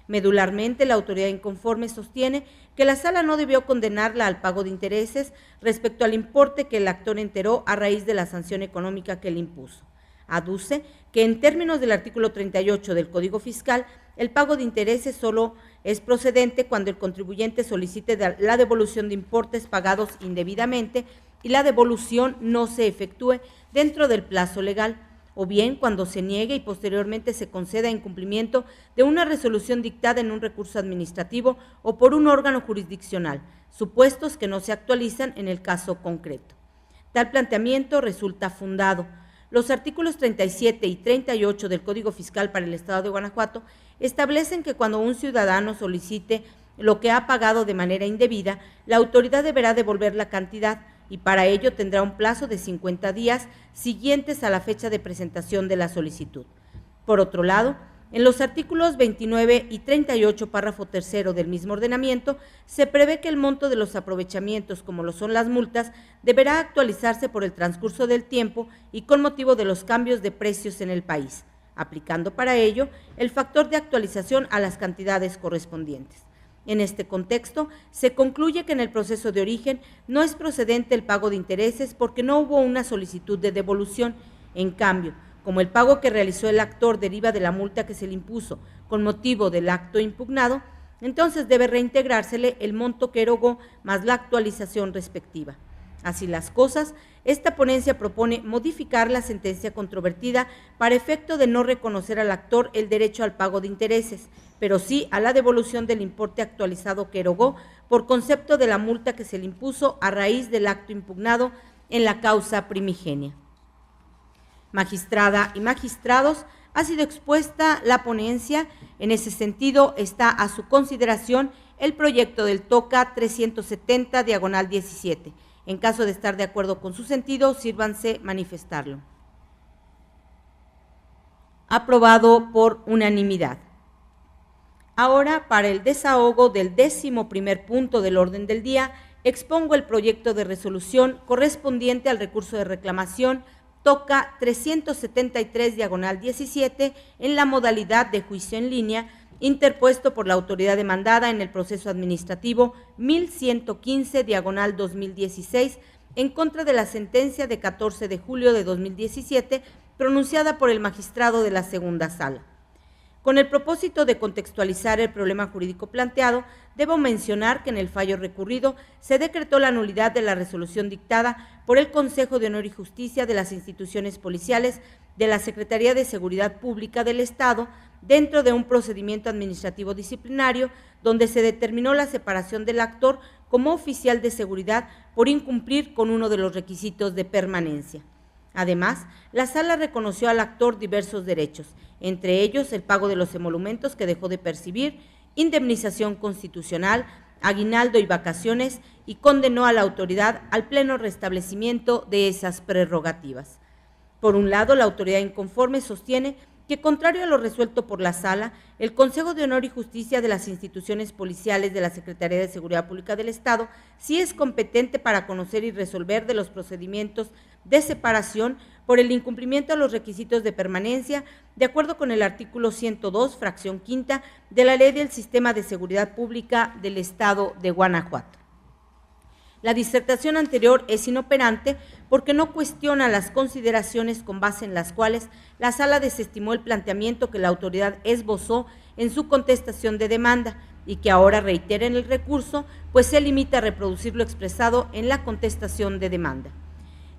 Medularmente, la autoridad inconforme sostiene que la sala no debió condenarla al pago de intereses respecto al importe que el actor enteró a raíz de la sanción económica que le impuso. Aduce que en términos del artículo 38 del Código Fiscal, el pago de intereses solo es procedente cuando el contribuyente solicite la devolución de importes pagados indebidamente y la devolución no se efectúe dentro del plazo legal, o bien cuando se niegue y posteriormente se conceda en cumplimiento de una resolución dictada en un recurso administrativo o por un órgano jurisdiccional, supuestos que no se actualizan en el caso concreto. Tal planteamiento resulta fundado. Los artículos 37 y 38 del Código Fiscal para el Estado de Guanajuato establecen que cuando un ciudadano solicite lo que ha pagado de manera indebida, la autoridad deberá devolver la cantidad y para ello tendrá un plazo de 50 días siguientes a la fecha de presentación de la solicitud. Por otro lado, en los artículos 29 y 38, párrafo tercero del mismo ordenamiento, se prevé que el monto de los aprovechamientos, como lo son las multas, deberá actualizarse por el transcurso del tiempo y con motivo de los cambios de precios en el país, aplicando para ello el factor de actualización a las cantidades correspondientes. En este contexto, se concluye que en el proceso de origen no es procedente el pago de intereses porque no hubo una solicitud de devolución. En cambio, como el pago que realizó el actor deriva de la multa que se le impuso con motivo del acto impugnado, entonces debe reintegrársele el monto que erogó más la actualización respectiva. Así las cosas, esta ponencia propone modificar la sentencia controvertida para efecto de no reconocer al actor el derecho al pago de intereses, pero sí a la devolución del importe actualizado que erogó por concepto de la multa que se le impuso a raíz del acto impugnado en la causa primigenia. Magistrada y magistrados, ha sido expuesta la ponencia. En ese sentido, está a su consideración el proyecto del TOCA 370/17. En caso de estar de acuerdo con su sentido, sírvanse manifestarlo. Aprobado por unanimidad. Ahora, para el desahogo del 11º punto del orden del día, expongo el proyecto de resolución correspondiente al recurso de reclamación TOCA 373/17 en la modalidad de juicio en línea interpuesto por la autoridad demandada en el proceso administrativo 1115/2016 en contra de la sentencia de 14 de julio de 2017 pronunciada por el magistrado de la segunda sala. Con el propósito de contextualizar el problema jurídico planteado, debo mencionar que en el fallo recurrido se decretó la nulidad de la resolución dictada por el Consejo de Honor y Justicia de las instituciones policiales de la Secretaría de Seguridad Pública del Estado dentro de un procedimiento administrativo disciplinario donde se determinó la separación del actor como oficial de seguridad por incumplir con uno de los requisitos de permanencia. Además, la sala reconoció al actor diversos derechos, entre ellos el pago de los emolumentos que dejó de percibir, indemnización constitucional, aguinaldo y vacaciones, y condenó a la autoridad al pleno restablecimiento de esas prerrogativas. Por un lado, la autoridad inconforme sostiene que, contrario a lo resuelto por la Sala, el Consejo de Honor y Justicia de las instituciones policiales de la Secretaría de Seguridad Pública del Estado sí es competente para conocer y resolver de los procedimientos de separación por el incumplimiento a los requisitos de permanencia, de acuerdo con el artículo 102, fracción quinta, de la Ley del Sistema de Seguridad Pública del Estado de Guanajuato. La disertación anterior es inoperante porque no cuestiona las consideraciones con base en las cuales la Sala desestimó el planteamiento que la autoridad esbozó en su contestación de demanda y que ahora reitera en el recurso, pues se limita a reproducir lo expresado en la contestación de demanda.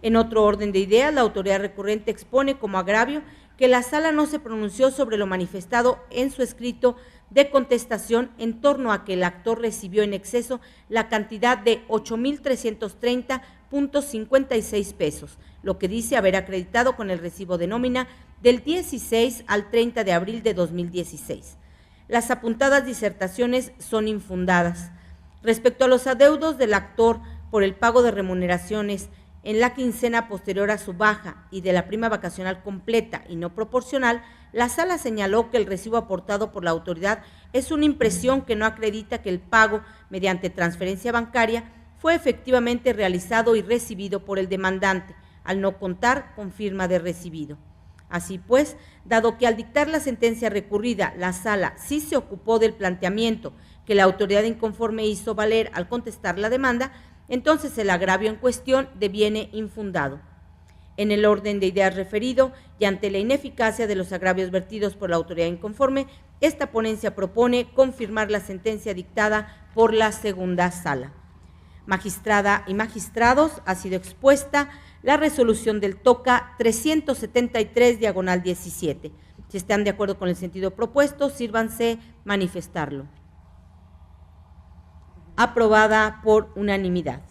En otro orden de ideas, la autoridad recurrente expone como agravio que la Sala no se pronunció sobre lo manifestado en su escrito de contestación en torno a que el actor recibió en exceso la cantidad de 8,330.56 pesos, lo que dice haber acreditado con el recibo de nómina del 16 al 30 de abril de 2016. Las apuntadas disertaciones son infundadas. Respecto a los adeudos del actor por el pago de remuneraciones en la quincena posterior a su baja y de la prima vacacional completa y no proporcional, la Sala señaló que el recibo aportado por la autoridad es una impresión que no acredita que el pago mediante transferencia bancaria fue efectivamente realizado y recibido por el demandante, al no contar con firma de recibido. Así pues, dado que al dictar la sentencia recurrida, la Sala sí se ocupó del planteamiento que la autoridad inconforme hizo valer al contestar la demanda, entonces el agravio en cuestión deviene infundado. En el orden de ideas referido y ante la ineficacia de los agravios vertidos por la autoridad inconforme, esta ponencia propone confirmar la sentencia dictada por la segunda Sala. Magistrada y magistrados, ha sido expuesta la resolución del TOCA 373/17. Si están de acuerdo con el sentido propuesto, sírvanse manifestarlo. Aprobada por unanimidad.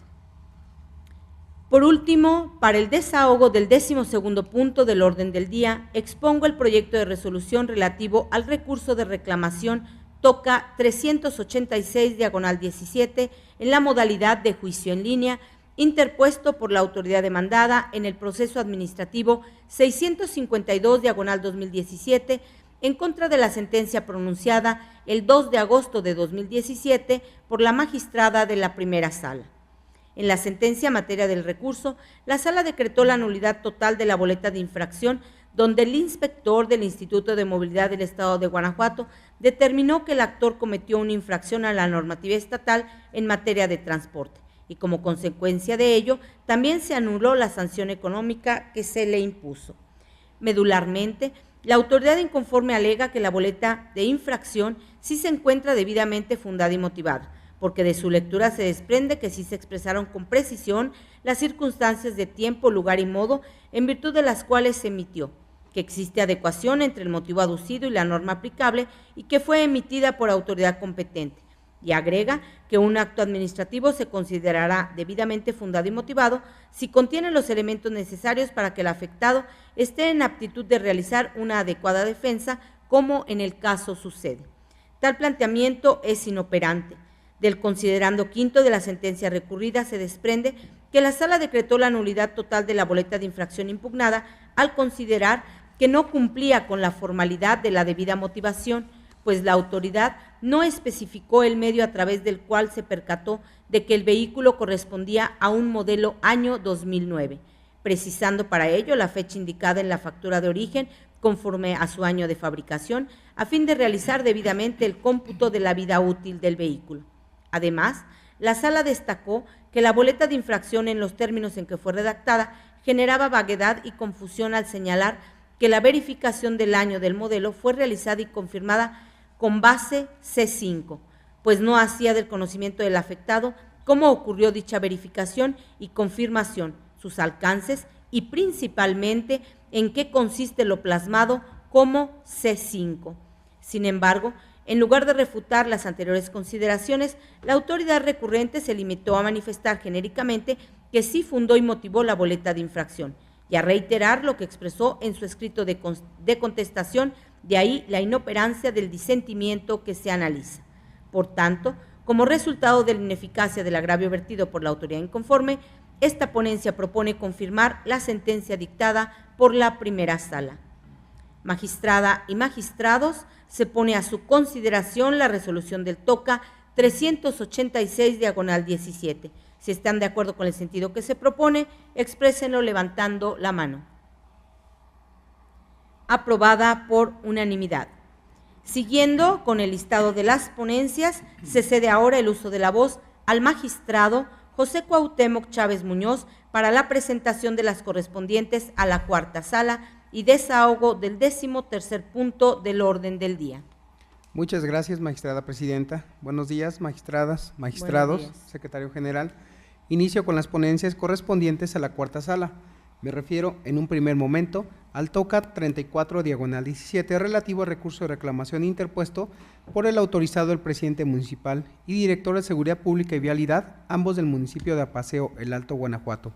Por último, para el desahogo del 12º punto del orden del día, expongo el proyecto de resolución relativo al recurso de reclamación TOCA 386/17 en la modalidad de juicio en línea, interpuesto por la autoridad demandada en el proceso administrativo 652/2017 en contra de la sentencia pronunciada el 2 de agosto de 2017 por la magistrada de la primera Sala. En la sentencia en materia del recurso, la Sala decretó la nulidad total de la boleta de infracción, donde el inspector del Instituto de Movilidad del Estado de Guanajuato determinó que el actor cometió una infracción a la normativa estatal en materia de transporte y como consecuencia de ello también se anuló la sanción económica que se le impuso. Medularmente, la autoridad inconforme alega que la boleta de infracción sí se encuentra debidamente fundada y motivada, porque de su lectura se desprende que sí se expresaron con precisión las circunstancias de tiempo, lugar y modo en virtud de las cuales se emitió, que existe adecuación entre el motivo aducido y la norma aplicable y que fue emitida por autoridad competente, y agrega que un acto administrativo se considerará debidamente fundado y motivado si contiene los elementos necesarios para que el afectado esté en aptitud de realizar una adecuada defensa, como en el caso sucede. Tal planteamiento es inoperante. Del considerando quinto de la sentencia recurrida se desprende que la Sala decretó la nulidad total de la boleta de infracción impugnada al considerar que no cumplía con la formalidad de la debida motivación, pues la autoridad no especificó el medio a través del cual se percató de que el vehículo correspondía a un modelo año 2009, precisando para ello la fecha indicada en la factura de origen conforme a su año de fabricación, a fin de realizar debidamente el cómputo de la vida útil del vehículo. Además, la Sala destacó que la boleta de infracción en los términos en que fue redactada generaba vaguedad y confusión al señalar que la verificación del año del modelo fue realizada y confirmada con base C5, pues no hacía del conocimiento del afectado cómo ocurrió dicha verificación y confirmación, sus alcances y principalmente en qué consiste lo plasmado como C5. Sin embargo, en lugar de refutar las anteriores consideraciones, la autoridad recurrente se limitó a manifestar genéricamente que sí fundó y motivó la boleta de infracción y a reiterar lo que expresó en su escrito de contestación, de ahí la inoperancia del disentimiento que se analiza. Por tanto, como resultado de la ineficacia del agravio vertido por la autoridad inconforme, esta ponencia propone confirmar la sentencia dictada por la primera Sala. Magistrada y magistrados, se pone a su consideración la resolución del TOCA 386/17. Si están de acuerdo con el sentido que se propone, exprésenlo levantando la mano. Aprobada por unanimidad. Siguiendo con el listado de las ponencias, se cede ahora el uso de la voz al magistrado José Cuauhtémoc Chávez Muñoz para la presentación de las correspondientes a la cuarta sala y desahogo del 13º punto del orden del día. Muchas gracias, magistrada presidenta. Buenos días, magistradas, magistrados, secretario general. Inicio con las ponencias correspondientes a la cuarta sala. Me refiero en un primer momento al TOCA 34/17 relativo al recurso de reclamación interpuesto por el autorizado el presidente municipal y director de Seguridad Pública y Vialidad, ambos del municipio de Apaseo, El Alto, Guanajuato,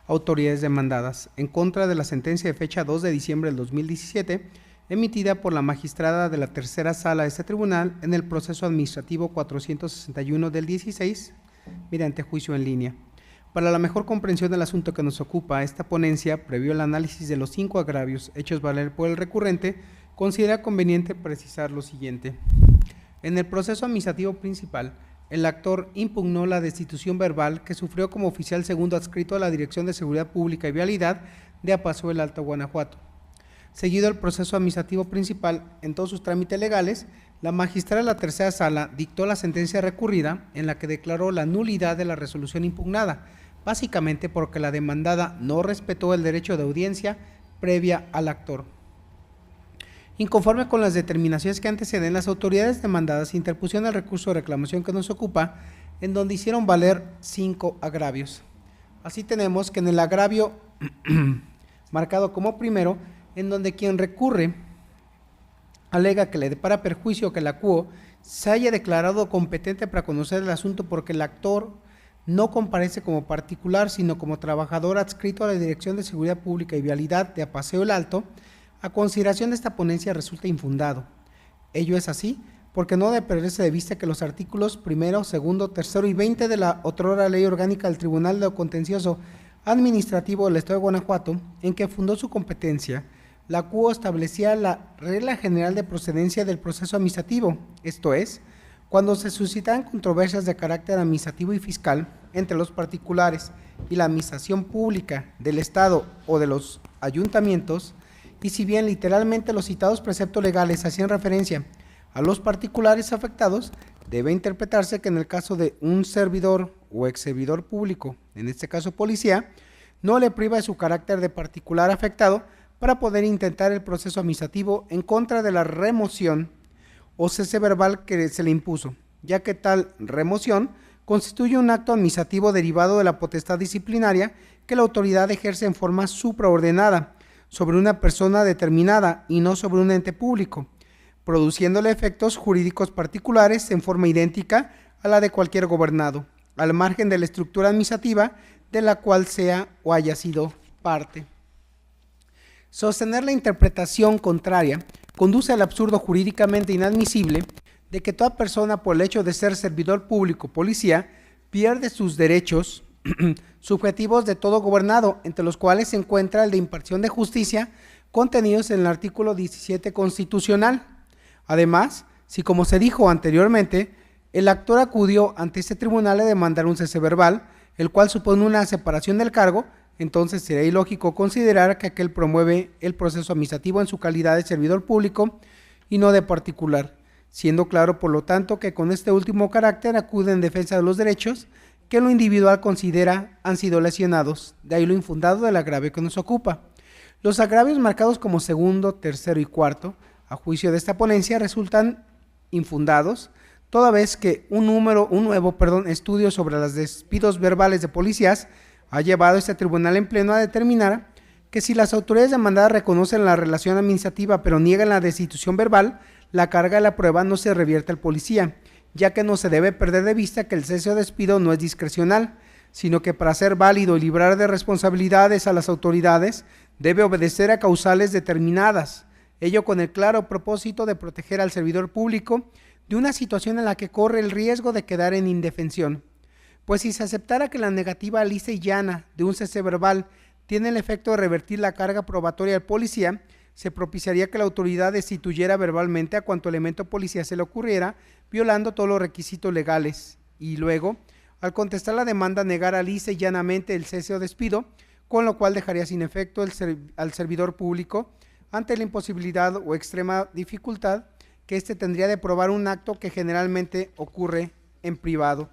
autoridades demandadas, en contra de la sentencia de fecha 2 de diciembre del 2017, emitida por la magistrada de la tercera sala de este tribunal en el proceso administrativo 461 del 16, mediante juicio en línea. Para la mejor comprensión del asunto que nos ocupa, esta ponencia, previo al análisis de los 5 agravios hechos valer por el recurrente, considera conveniente precisar lo siguiente. En el proceso administrativo principal, el actor impugnó la destitución verbal que sufrió como oficial segundo adscrito a la Dirección de Seguridad Pública y Vialidad de Apaseo, El Alto, Guanajuato. Seguido el proceso administrativo principal en todos sus trámites legales, la magistrada de la tercera sala dictó la sentencia recurrida en la que declaró la nulidad de la resolución impugnada, básicamente porque la demandada no respetó el derecho de audiencia previa al actor. Inconforme con las determinaciones que anteceden, las autoridades demandadas interpusieron el recurso de reclamación que nos ocupa, en donde hicieron valer 5 agravios. Así tenemos que en el agravio marcado como primero, en donde quien recurre alega que le depara perjuicio que el acuo se haya declarado competente para conocer el asunto porque el actor no comparece como particular, sino como trabajador adscrito a la Dirección de Seguridad Pública y Vialidad de Apaseo, El Alto, a consideración de esta ponencia resulta infundado. Ello es así porque no debe perderse de vista que los artículos 1, 2, 3 y 20 de la otrora Ley Orgánica del Tribunal de lo Contencioso Administrativo del Estado de Guanajuato, en que fundó su competencia, la cual establecía la regla general de procedencia del proceso administrativo, esto es, cuando se suscitan controversias de carácter administrativo y fiscal entre los particulares y la administración pública del Estado o de los ayuntamientos, y si bien literalmente los citados preceptos legales hacían referencia a los particulares afectados, debe interpretarse que en el caso de un servidor o ex servidor público, en este caso policía, no le priva de su carácter de particular afectado para poder intentar el proceso administrativo en contra de la remoción o cese verbal que se le impuso, ya que tal remoción constituye un acto administrativo derivado de la potestad disciplinaria que la autoridad ejerce en forma supraordenada sobre una persona determinada y no sobre un ente público, produciéndole efectos jurídicos particulares en forma idéntica a la de cualquier gobernado, al margen de la estructura administrativa de la cual sea o haya sido parte. Sostener la interpretación contraria conduce al absurdo jurídicamente inadmisible de que toda persona, por el hecho de ser servidor público, policía, pierde sus derechos subjetivos de todo gobernado, entre los cuales se encuentra el de impartición de justicia, contenidos en el artículo 17 constitucional. Además, si como se dijo anteriormente, el actor acudió ante este tribunal a demandar un cese verbal, el cual supone una separación del cargo, entonces sería ilógico considerar que aquel promueve el proceso administrativo en su calidad de servidor público y no de particular, siendo claro por lo tanto que con este último carácter acude en defensa de los derechos que lo individual considera han sido lesionados, de ahí lo infundado del agravio que nos ocupa. Los agravios marcados como segundo, tercero y cuarto, a juicio de esta ponencia, resultan infundados, toda vez que un nuevo estudio sobre los despidos verbales de policías ha llevado a este tribunal en pleno a determinar que si las autoridades demandadas reconocen la relación administrativa pero niegan la destitución verbal, la carga de la prueba no se revierte al policía, ya que no se debe perder de vista que el cese o despido no es discrecional, sino que para ser válido y librar de responsabilidades a las autoridades, debe obedecer a causales determinadas, ello con el claro propósito de proteger al servidor público de una situación en la que corre el riesgo de quedar en indefensión. Pues si se aceptara que la negativa lisa y llana de un cese verbal tiene el efecto de revertir la carga probatoria al policía, se propiciaría que la autoridad destituyera verbalmente a cuanto elemento policial se le ocurriera, violando todos los requisitos legales, y luego, al contestar la demanda, negara lisa y llanamente el cese o despido, con lo cual dejaría sin efecto al servidor público ante la imposibilidad o extrema dificultad que éste tendría de probar un acto que generalmente ocurre en privado.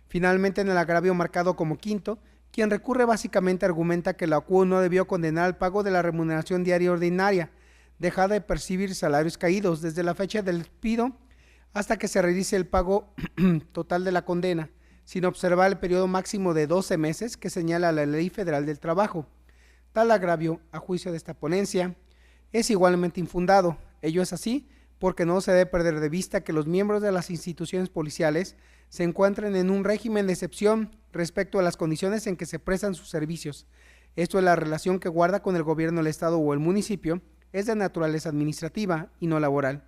Finalmente, en el agravio marcado como quinto, quien recurre básicamente argumenta que la ACUO no debió condenar al pago de la remuneración diaria ordinaria, dejada de percibir salarios caídos desde la fecha del despido hasta que se realice el pago total de la condena, sin observar el periodo máximo de 12 meses que señala la Ley Federal del Trabajo. Tal agravio, a juicio de esta ponencia, es igualmente infundado. Ello es así porque no se debe perder de vista que los miembros de las instituciones policiales se encuentran en un régimen de excepción respecto a las condiciones en que se prestan sus servicios. Esto es, la relación que guarda con el gobierno del estado o el municipio es de naturaleza administrativa y no laboral.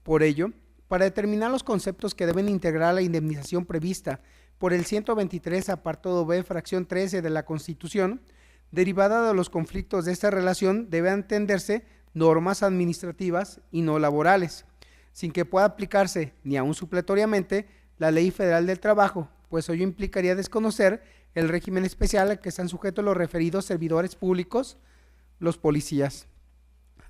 Por ello, para determinar los conceptos que deben integrar la indemnización prevista por el 123 apartado B fracción 13 de la Constitución, derivada de los conflictos de esta relación, deben entenderse normas administrativas y no laborales, sin que pueda aplicarse ni aun supletoriamente la Ley Federal del Trabajo, pues ello implicaría desconocer el régimen especial al que están sujetos los referidos servidores públicos, los policías,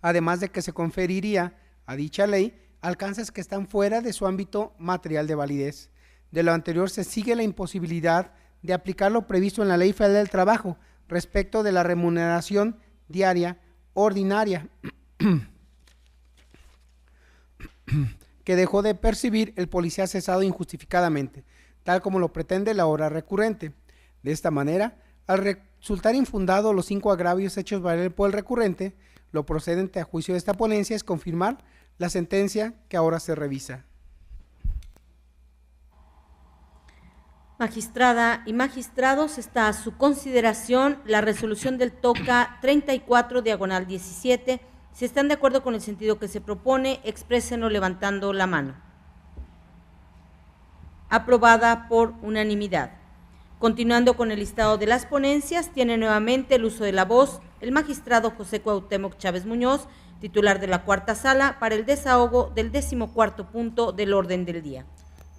además de que se conferiría a dicha ley alcances que están fuera de su ámbito material de validez. De lo anterior se sigue la imposibilidad de aplicar lo previsto en la Ley Federal del Trabajo respecto de la remuneración diaria ordinaria que dejó de percibir el policía cesado injustificadamente, tal como lo pretende la hora recurrente. De esta manera, al resultar infundado los 5 agravios hechos valer por el recurrente, lo procedente a juicio de esta ponencia es confirmar la sentencia que ahora se revisa. Magistrada y magistrados, está a su consideración la resolución del TOCA 34/17. Si están de acuerdo con el sentido que se propone, exprésenlo levantando la mano. Aprobada por unanimidad. Continuando con el listado de las ponencias, tiene nuevamente el uso de la voz el magistrado José Cuauhtémoc Chávez Muñoz, titular de la cuarta sala, para el desahogo del 14º punto del orden del día.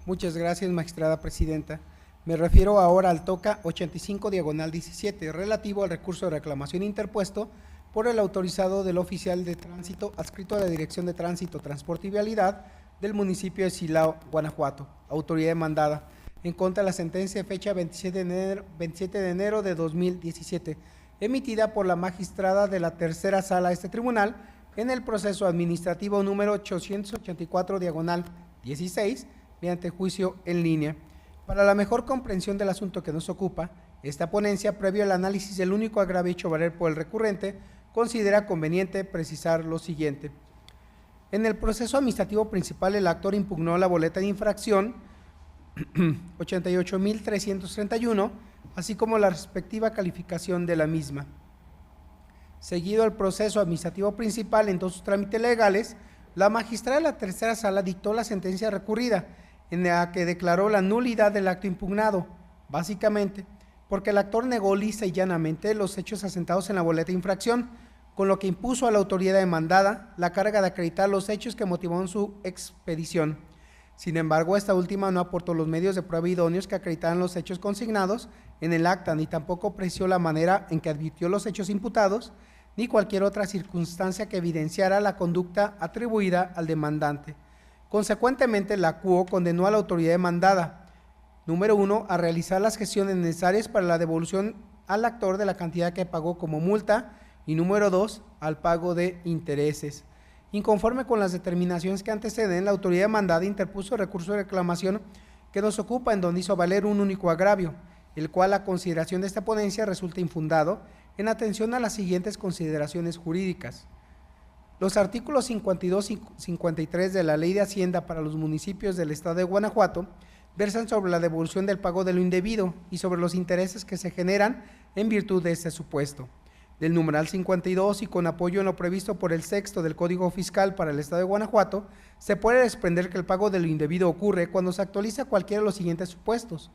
Muchas gracias, magistrada presidenta. Me refiero ahora al TOCA 85/17, relativo al recurso de reclamación interpuesto por el autorizado del oficial de tránsito adscrito a la Dirección de Tránsito, Transporte y Vialidad del municipio de Silao, Guanajuato, autoridad demandada, en contra de la sentencia de fecha 27 de enero de 2017, emitida por la magistrada de la tercera sala de este tribunal en el proceso administrativo número 884/16, mediante juicio en línea. Para la mejor comprensión del asunto que nos ocupa, esta ponencia, previo al análisis del único agravio hecho valer por el recurrente, considera conveniente precisar lo siguiente. En el proceso administrativo principal, el actor impugnó la boleta de infracción 88.331, así como la respectiva calificación de la misma. Seguido el proceso administrativo principal en todos sus trámites legales, la magistrada de la tercera sala dictó la sentencia recurrida, en la que declaró la nulidad del acto impugnado, básicamente porque el actor negó lisa y llanamente los hechos asentados en la boleta de infracción, con lo que impuso a la autoridad demandada la carga de acreditar los hechos que motivaron su expedición. Sin embargo, esta última no aportó los medios de prueba idóneos que acreditaran los hechos consignados en el acta, ni tampoco preció la manera en que advirtió los hechos imputados, ni cualquier otra circunstancia que evidenciara la conducta atribuida al demandante. Consecuentemente, la ACUO condenó a la autoridad demandada, número 1, a realizar las gestiones necesarias para la devolución al actor de la cantidad que pagó como multa, y número 2, al pago de intereses. Inconforme con las determinaciones que anteceden, la autoridad demandada interpuso el recurso de reclamación que nos ocupa, en donde hizo valer un único agravio, el cual a consideración de esta ponencia resulta infundado en atención a las siguientes consideraciones jurídicas. Los artículos 52 y 53 de la Ley de Hacienda para los municipios del estado de Guanajuato versan sobre la devolución del pago de lo indebido y sobre los intereses que se generan en virtud de este supuesto. Del numeral 52 y con apoyo en lo previsto por el sexto del Código Fiscal para el estado de Guanajuato, se puede desprender que el pago de lo indebido ocurre cuando se actualiza cualquiera de los siguientes supuestos: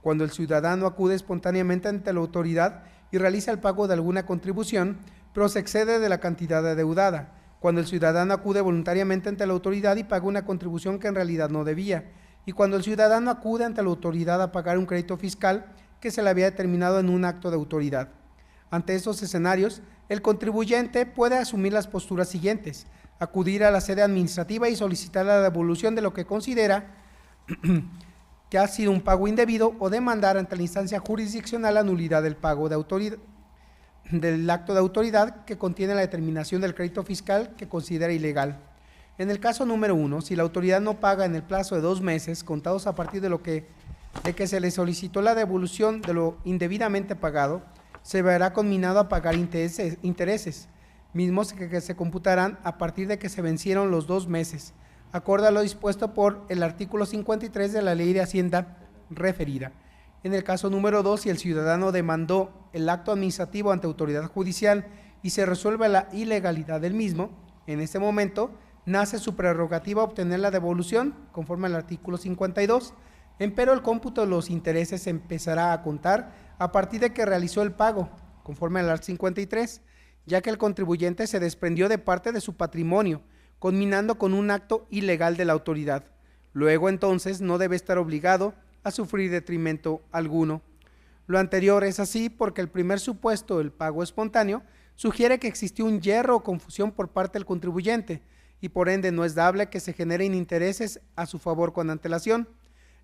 cuando el ciudadano acude espontáneamente ante la autoridad y realiza el pago de alguna contribución, pero se excede de la cantidad adeudada, cuando el ciudadano acude voluntariamente ante la autoridad y paga una contribución que en realidad no debía, y cuando el ciudadano acude ante la autoridad a pagar un crédito fiscal que se le había determinado en un acto de autoridad. Ante estos escenarios, el contribuyente puede asumir las posturas siguientes: acudir a la sede administrativa y solicitar la devolución de lo que considera que ha sido un pago indebido, o demandar ante la instancia jurisdiccional la nulidad del pago de autoridad, del acto de autoridad que contiene la determinación del crédito fiscal que considera ilegal. En el caso número 1, si la autoridad no paga en el plazo de 2 meses, contados a partir de que se le solicitó la devolución de lo indebidamente pagado, se verá conminado a pagar intereses, mismos que se computarán a partir de que se vencieron los 2 meses, acorde a lo dispuesto por el artículo 53 de la Ley de Hacienda referida. En el caso número 2, si el ciudadano demandó el acto administrativo ante autoridad judicial y se resuelve la ilegalidad del mismo, en este momento nace su prerrogativa a obtener la devolución conforme al artículo 52, empero el cómputo de los intereses se empezará a contar a partir de que realizó el pago, conforme al artículo 53, ya que el contribuyente se desprendió de parte de su patrimonio, conminando con un acto ilegal de la autoridad. Luego, entonces, no debe estar obligado a sufrir detrimento alguno. Lo anterior es así porque el primer supuesto, el pago espontáneo, sugiere que existió un yerro o confusión por parte del contribuyente y por ende no es dable que se generen intereses a su favor con antelación.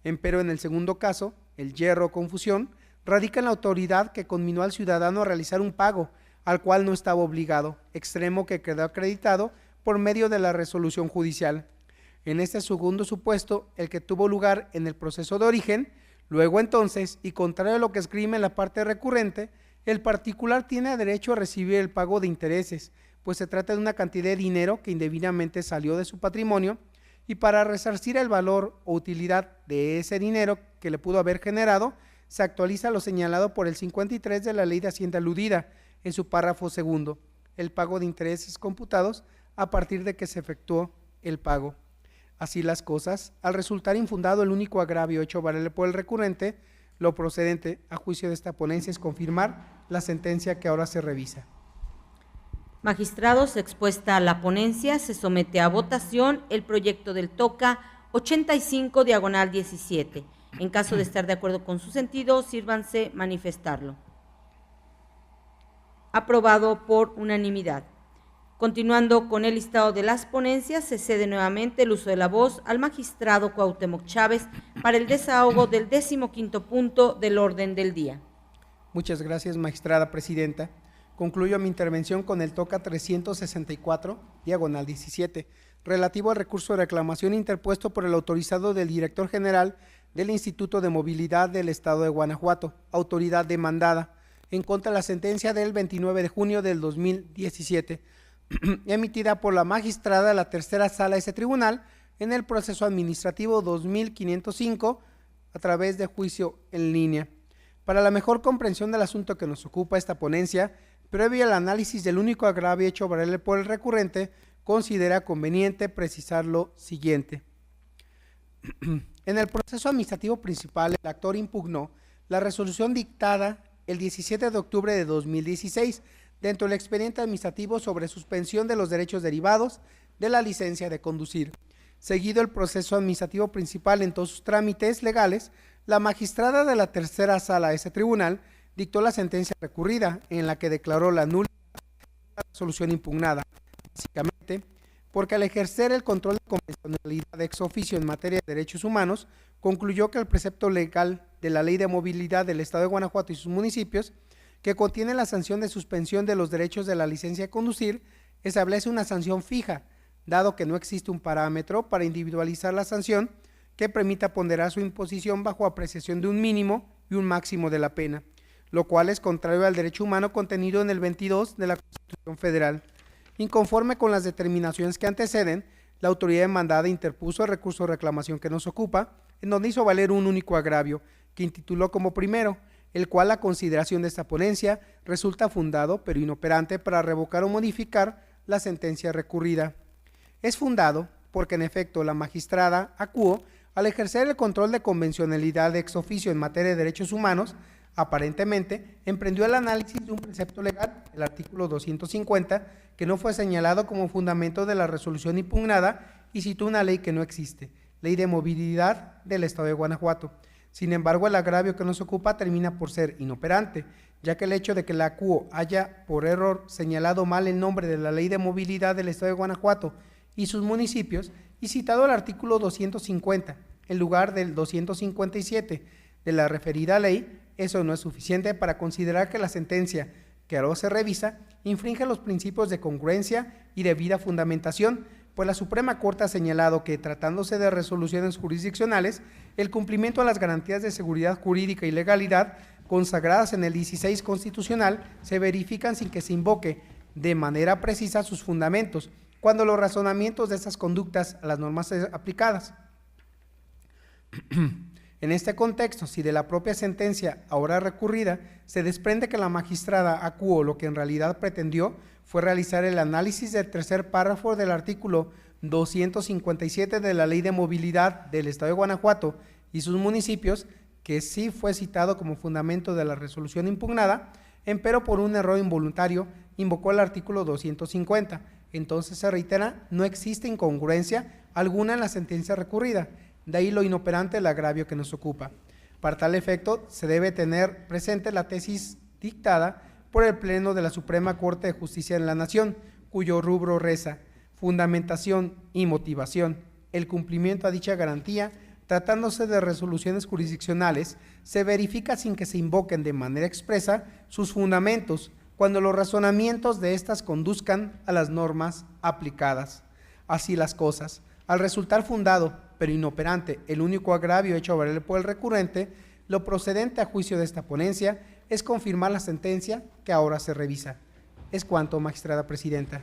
Empero en el segundo caso, el yerro o confusión radica en la autoridad que conminó al ciudadano a realizar un pago al cual no estaba obligado, extremo que quedó acreditado por medio de la resolución judicial. En este segundo supuesto, el que tuvo lugar en el proceso de origen, luego entonces, y contrario a lo que esgrime la parte recurrente, el particular tiene derecho a recibir el pago de intereses, pues se trata de una cantidad de dinero que indebidamente salió de su patrimonio, y para resarcir el valor o utilidad de ese dinero que le pudo haber generado, se actualiza lo señalado por el 53 de la Ley de Hacienda aludida, en su párrafo segundo, el pago de intereses computados a partir de que se efectuó el pago. Así las cosas, al resultar infundado el único agravio hecho valer por el recurrente, lo procedente a juicio de esta ponencia es confirmar la sentencia que ahora se revisa. Magistrados, expuesta la ponencia, se somete a votación el proyecto del TOCA 85/17. En caso de estar de acuerdo con su sentido, sírvanse manifestarlo. Aprobado por unanimidad. Continuando con el listado de las ponencias, se cede nuevamente el uso de la voz al magistrado Cuauhtémoc Chávez para el desahogo del 15º punto del orden del día. Muchas gracias, magistrada presidenta. Concluyo mi intervención con el TOCA 364/17, relativo al recurso de reclamación interpuesto por el autorizado del director general del Instituto de Movilidad del Estado de Guanajuato, autoridad demandada, en contra de la sentencia del 29 de junio del 2017, emitida por la magistrada de la tercera sala de ese tribunal en el proceso administrativo 2505 a través de juicio en línea. Para la mejor comprensión del asunto que nos ocupa esta ponencia, previo al análisis del único agravio hecho valer por el recurrente, considera conveniente precisar lo siguiente. En el proceso administrativo principal, el actor impugnó la resolución dictada el 17 de octubre de 2016 dentro del expediente administrativo sobre suspensión de los derechos derivados de la licencia de conducir. Seguido el proceso administrativo principal en todos sus trámites legales, la magistrada de la tercera sala de ese tribunal dictó la sentencia recurrida en la que declaró la nulidad de la resolución impugnada, básicamente porque al ejercer el control de convencionalidad ex oficio en materia de derechos humanos, concluyó que el precepto legal de la Ley de Movilidad del Estado de Guanajuato y sus municipios, que contiene la sanción de suspensión de los derechos de la licencia de conducir, establece una sanción fija, dado que no existe un parámetro para individualizar la sanción que permita ponderar su imposición bajo apreciación de un mínimo y un máximo de la pena, lo cual es contrario al derecho humano contenido en el 22 de la Constitución Federal. Inconforme con las determinaciones que anteceden, la autoridad demandada interpuso el recurso de reclamación que nos ocupa, en donde hizo valer un único agravio, que intituló como primero, el cual a consideración de esta ponencia resulta fundado pero inoperante para revocar o modificar la sentencia recurrida. Es fundado porque en efecto la magistrada acuó al ejercer el control de convencionalidad ex oficio en materia de derechos humanos, Aparentemente, emprendió el análisis de un precepto legal, el artículo 250, que no fue señalado como fundamento de la resolución impugnada y citó una ley que no existe, Ley de Movilidad del Estado de Guanajuato. Sin embargo, el agravio que nos ocupa termina por ser inoperante, ya que el hecho de que la CUO haya por error señalado mal el nombre de la Ley de Movilidad del Estado de Guanajuato y sus municipios y citado el artículo 250 en lugar del 257 de la referida ley, eso no es suficiente para considerar que la sentencia que ahora se revisa infringe los principios de congruencia y debida fundamentación, pues la Suprema Corte ha señalado que, tratándose de resoluciones jurisdiccionales, el cumplimiento a las garantías de seguridad jurídica y legalidad consagradas en el 16 constitucional se verifican sin que se invoque de manera precisa sus fundamentos, cuando los razonamientos de estas conductas a las normas aplicadas. En este contexto, si de la propia sentencia ahora recurrida se desprende que la magistrada acuó lo que en realidad pretendió fue realizar el análisis del tercer párrafo del artículo 257 de la Ley de Movilidad del Estado de Guanajuato y sus municipios, que sí fue citado como fundamento de la resolución impugnada, empero por un error involuntario invocó el artículo 250. Entonces se reitera, no existe incongruencia alguna en la sentencia recurrida, de ahí lo inoperante del agravio que nos ocupa. Para tal efecto, se debe tener presente la tesis dictada por el Pleno de la Suprema Corte de Justicia de la Nación, cuyo rubro reza: fundamentación y motivación. El cumplimiento a dicha garantía, tratándose de resoluciones jurisdiccionales, se verifica sin que se invoquen de manera expresa sus fundamentos, cuando los razonamientos de éstas conduzcan a las normas aplicadas. Así las cosas, al resultar fundado pero inoperante el único agravio hecho valer por el recurrente, lo procedente a juicio de esta ponencia es confirmar la sentencia que ahora se revisa. Es cuanto, magistrada presidenta.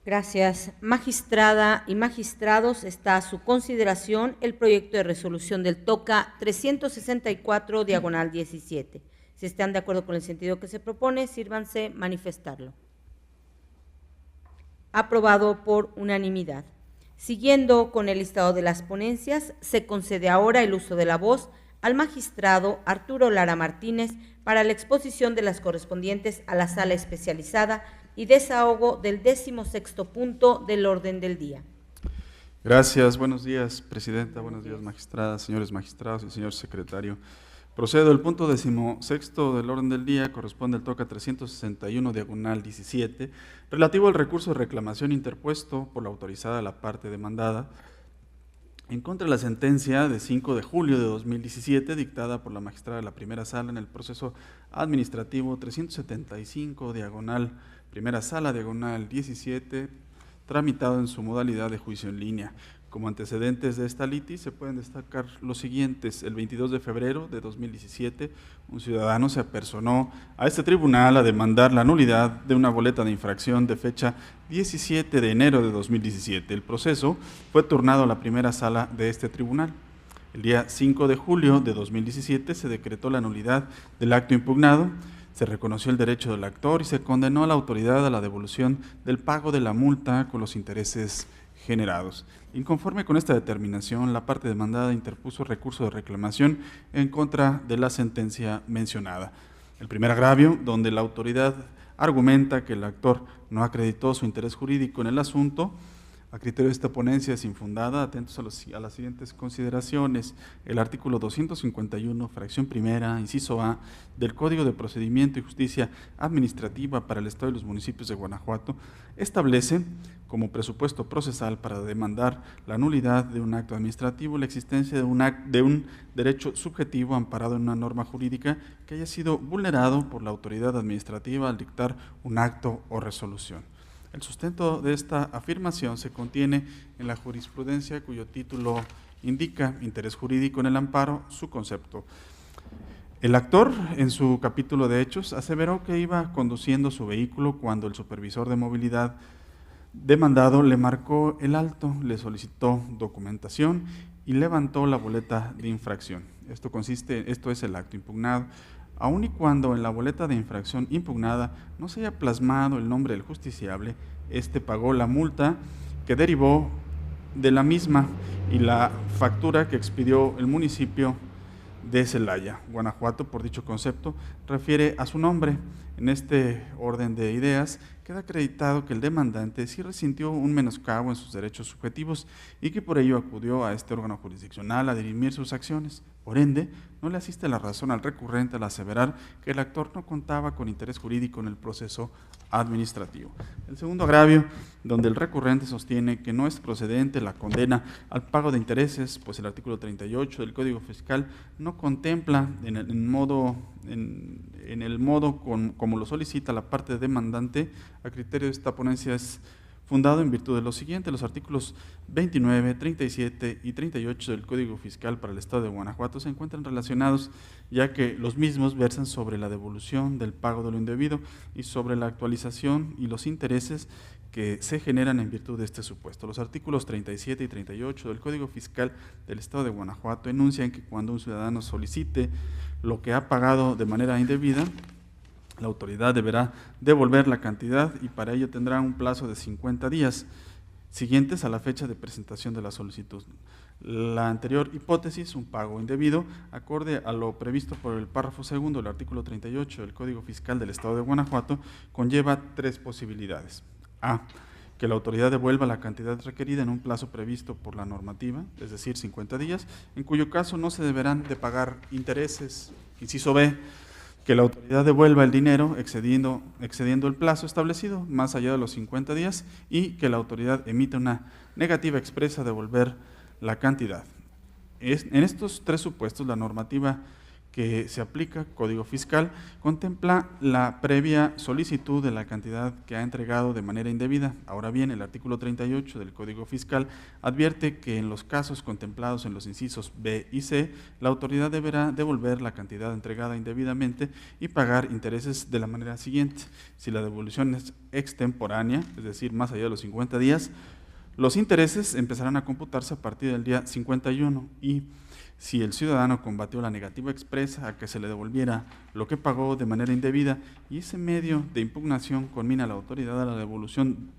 Gracias. Magistrada y magistrados, está a su consideración el proyecto de resolución del TOCA 364/17. Si están de acuerdo con el sentido que se propone, sírvanse manifestarlo. Aprobado por unanimidad. Siguiendo con el listado de las ponencias, se concede ahora el uso de la voz al magistrado Arturo Lara Martínez para la exposición de las correspondientes a la sala especializada y desahogo del 16º punto del orden del día. Gracias, buenos días, presidenta, buenos días, magistradas, señores magistrados y señor secretario. Procedo, el punto 16º del orden del día corresponde al TOCA 361/17, relativo al recurso de reclamación interpuesto por la autorizada de la parte demandada en contra de la sentencia de 5 de julio de 2017, dictada por la magistrada de la primera sala en el proceso administrativo 375/primera sala, -17, tramitado en su modalidad de juicio en línea. Como antecedentes de esta litis se pueden destacar los siguientes. El 22 de febrero de 2017, un ciudadano se apersonó a este tribunal a demandar la nulidad de una boleta de infracción de fecha 17 de enero de 2017. El proceso fue turnado a la primera sala de este tribunal. El día 5 de julio de 2017 se decretó la nulidad del acto impugnado, se reconoció el derecho del actor y se condenó a la autoridad a la devolución del pago de la multa con los intereses generados. Inconforme con esta determinación, la parte demandada interpuso recurso de reclamación en contra de la sentencia mencionada. El primer agravio, donde la autoridad argumenta que el actor no acreditó su interés jurídico en el asunto, a criterio de esta ponencia es infundada. Atentos a las siguientes consideraciones. El artículo 251, fracción primera, inciso A, del Código de Procedimiento y Justicia Administrativa para el Estado y los municipios de Guanajuato, establece como presupuesto procesal para demandar la nulidad de un acto administrativo la existencia de un derecho subjetivo amparado en una norma jurídica que haya sido vulnerado por la autoridad administrativa al dictar un acto o resolución. El sustento de esta afirmación se contiene en la jurisprudencia cuyo título indica interés jurídico en el amparo, su concepto. El actor, en su capítulo de hechos, aseveró que iba conduciendo su vehículo cuando el supervisor de movilidad demandado le marcó el alto, le solicitó documentación y levantó la boleta de infracción. Esto es el acto impugnado. Aun y cuando en la boleta de infracción impugnada no se haya plasmado el nombre del justiciable, este pagó la multa que derivó de la misma y la factura que expidió el municipio de Celaya, Guanajuato, por dicho concepto, refiere a su nombre. En este orden de ideas, queda acreditado que el demandante sí resintió un menoscabo en sus derechos subjetivos y que por ello acudió a este órgano jurisdiccional a dirimir sus acciones. Por ende, no le asiste la razón al recurrente al aseverar que el actor no contaba con interés jurídico en el proceso administrativo. El segundo agravio, donde el recurrente sostiene que no es procedente la condena al pago de intereses, pues el artículo 38 del Código Fiscal no contempla en el modo como lo solicita la parte demandante. A criterio de esta ponencia es fundado en virtud de lo siguiente: los artículos 29, 37 y 38 del Código Fiscal para el Estado de Guanajuato se encuentran relacionados, ya que los mismos versan sobre la devolución del pago de lo indebido y sobre la actualización y los intereses que se generan en virtud de este supuesto. Los artículos 37 y 38 del Código Fiscal del Estado de Guanajuato enuncian que cuando un ciudadano solicite lo que ha pagado de manera indebida, la autoridad deberá devolver la cantidad y para ello tendrá un plazo de 50 días siguientes a la fecha de presentación de la solicitud. La anterior hipótesis, un pago indebido, acorde a lo previsto por el párrafo segundo del artículo 38 del Código Fiscal del Estado de Guanajuato, conlleva tres posibilidades. A. Que la autoridad devuelva la cantidad requerida en un plazo previsto por la normativa, es decir, 50 días, en cuyo caso no se deberán de pagar intereses. Inciso B. Que la autoridad devuelva el dinero excediendo el plazo establecido, más allá de los 50 días, y que la autoridad emita una negativa expresa a devolver la cantidad. En estos tres supuestos, la normativa que se aplica, Código Fiscal, contempla la previa solicitud de la cantidad que ha entregado de manera indebida. Ahora bien, el artículo 38 del Código Fiscal advierte que en los casos contemplados en los incisos B y C, la autoridad deberá devolver la cantidad entregada indebidamente y pagar intereses de la manera siguiente. Si la devolución es extemporánea, es decir, más allá de los 50 días, los intereses empezarán a computarse a partir del día 51 y si el ciudadano combatió la negativa expresa a que se le devolviera lo que pagó de manera indebida y ese medio de impugnación conmina a la autoridad a la devolución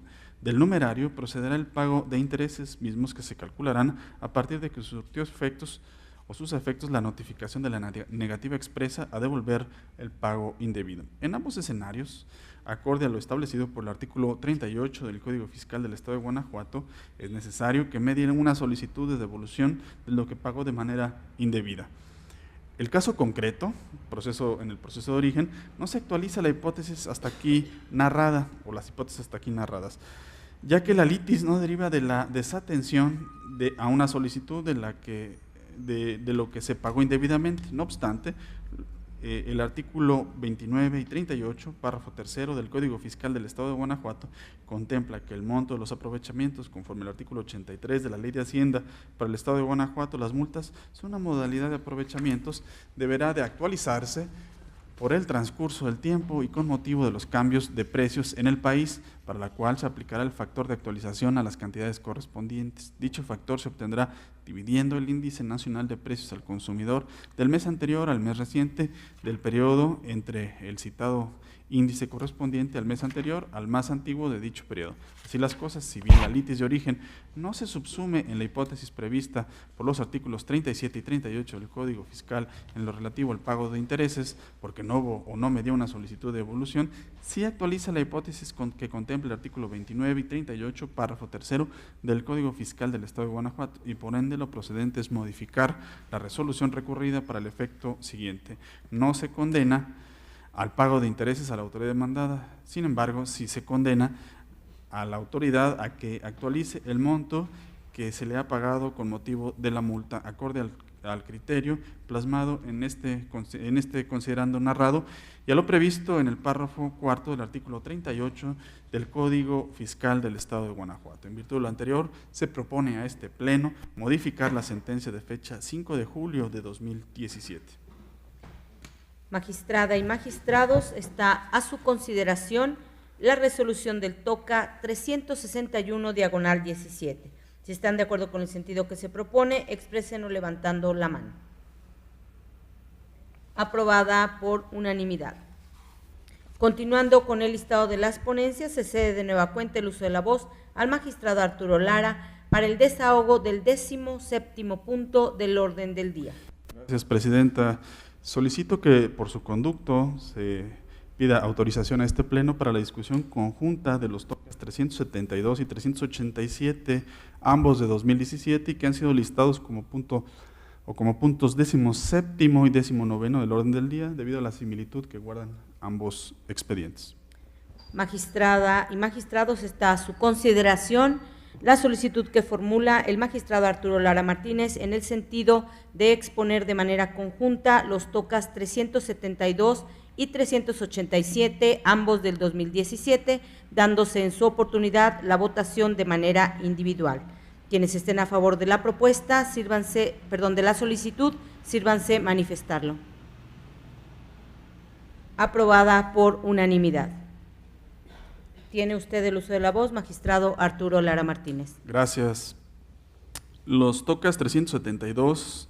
del numerario, procederá el pago de intereses mismos que se calcularán a partir de que surtió efectos o sus efectos la notificación de la negativa expresa a devolver el pago indebido. En ambos escenarios, acorde a lo establecido por el artículo 38 del Código Fiscal del Estado de Guanajuato, es necesario que medien una solicitud de devolución de lo que pagó de manera indebida. El caso concreto, en el proceso de origen, no se actualiza la hipótesis hasta aquí narrada, o las hipótesis hasta aquí narradas, ya que la litis no deriva de la desatención a una solicitud de lo que se pagó indebidamente. No obstante, el artículo 29 y 38, párrafo tercero del Código Fiscal del Estado de Guanajuato, contempla que el monto de los aprovechamientos, conforme al artículo 83 de la Ley de Hacienda para el Estado de Guanajuato, las multas son una modalidad de aprovechamientos, deberá de actualizarse por el transcurso del tiempo y con motivo de los cambios de precios en el país, para la cual se aplicará el factor de actualización a las cantidades correspondientes. Dicho factor se obtendrá dividiendo el índice nacional de precios al consumidor del mes anterior al mes reciente del periodo entre el citado índice correspondiente al mes anterior al más antiguo de dicho periodo. Así las cosas, si bien la litis de origen no se subsume en la hipótesis prevista por los artículos 37 y 38 del Código Fiscal en lo relativo al pago de intereses, porque no hubo o no me dio una solicitud de devolución, sí actualiza la hipótesis que contempla el artículo 29 y 38, párrafo tercero del Código Fiscal del Estado de Guanajuato, y por ende lo procedente es modificar la resolución recurrida para el efecto siguiente: no se condena al pago de intereses a la autoridad demandada. Sin embargo, si se condena a la autoridad a que actualice el monto que se le ha pagado con motivo de la multa, acorde al criterio plasmado en este considerando narrado y a lo previsto en el párrafo cuarto del artículo 38 del Código Fiscal del Estado de Guanajuato. En virtud de lo anterior, se propone a este Pleno modificar la sentencia de fecha 5 de julio de 2017. Magistrada y magistrados, está a su consideración la resolución del TOCA 361/17. Si están de acuerdo con el sentido que se propone, exprésenlo levantando la mano. Aprobada por unanimidad. Continuando con el listado de las ponencias, se cede de nueva cuenta el uso de la voz al magistrado Arturo Lara para el desahogo del 17º punto del orden del día. Gracias, Gracias, Presidenta. Solicito que por su conducto se pida autorización a este Pleno para la discusión conjunta de los tocas 372 y 387, ambos de 2017, y que han sido listados como puntos 17º y 19º del orden del día, debido a la similitud que guardan ambos expedientes. Magistrada y magistrados, está a su consideración la solicitud que formula el magistrado Arturo Lara Martínez en el sentido de exponer de manera conjunta los tocas 372 y 387, ambos del 2017, dándose en su oportunidad la votación de manera individual. Quienes estén a favor de la propuesta, de la solicitud, sírvanse manifestarlo. Aprobada por unanimidad. Tiene usted el uso de la voz, magistrado Arturo Lara Martínez. Gracias. Los tocas 372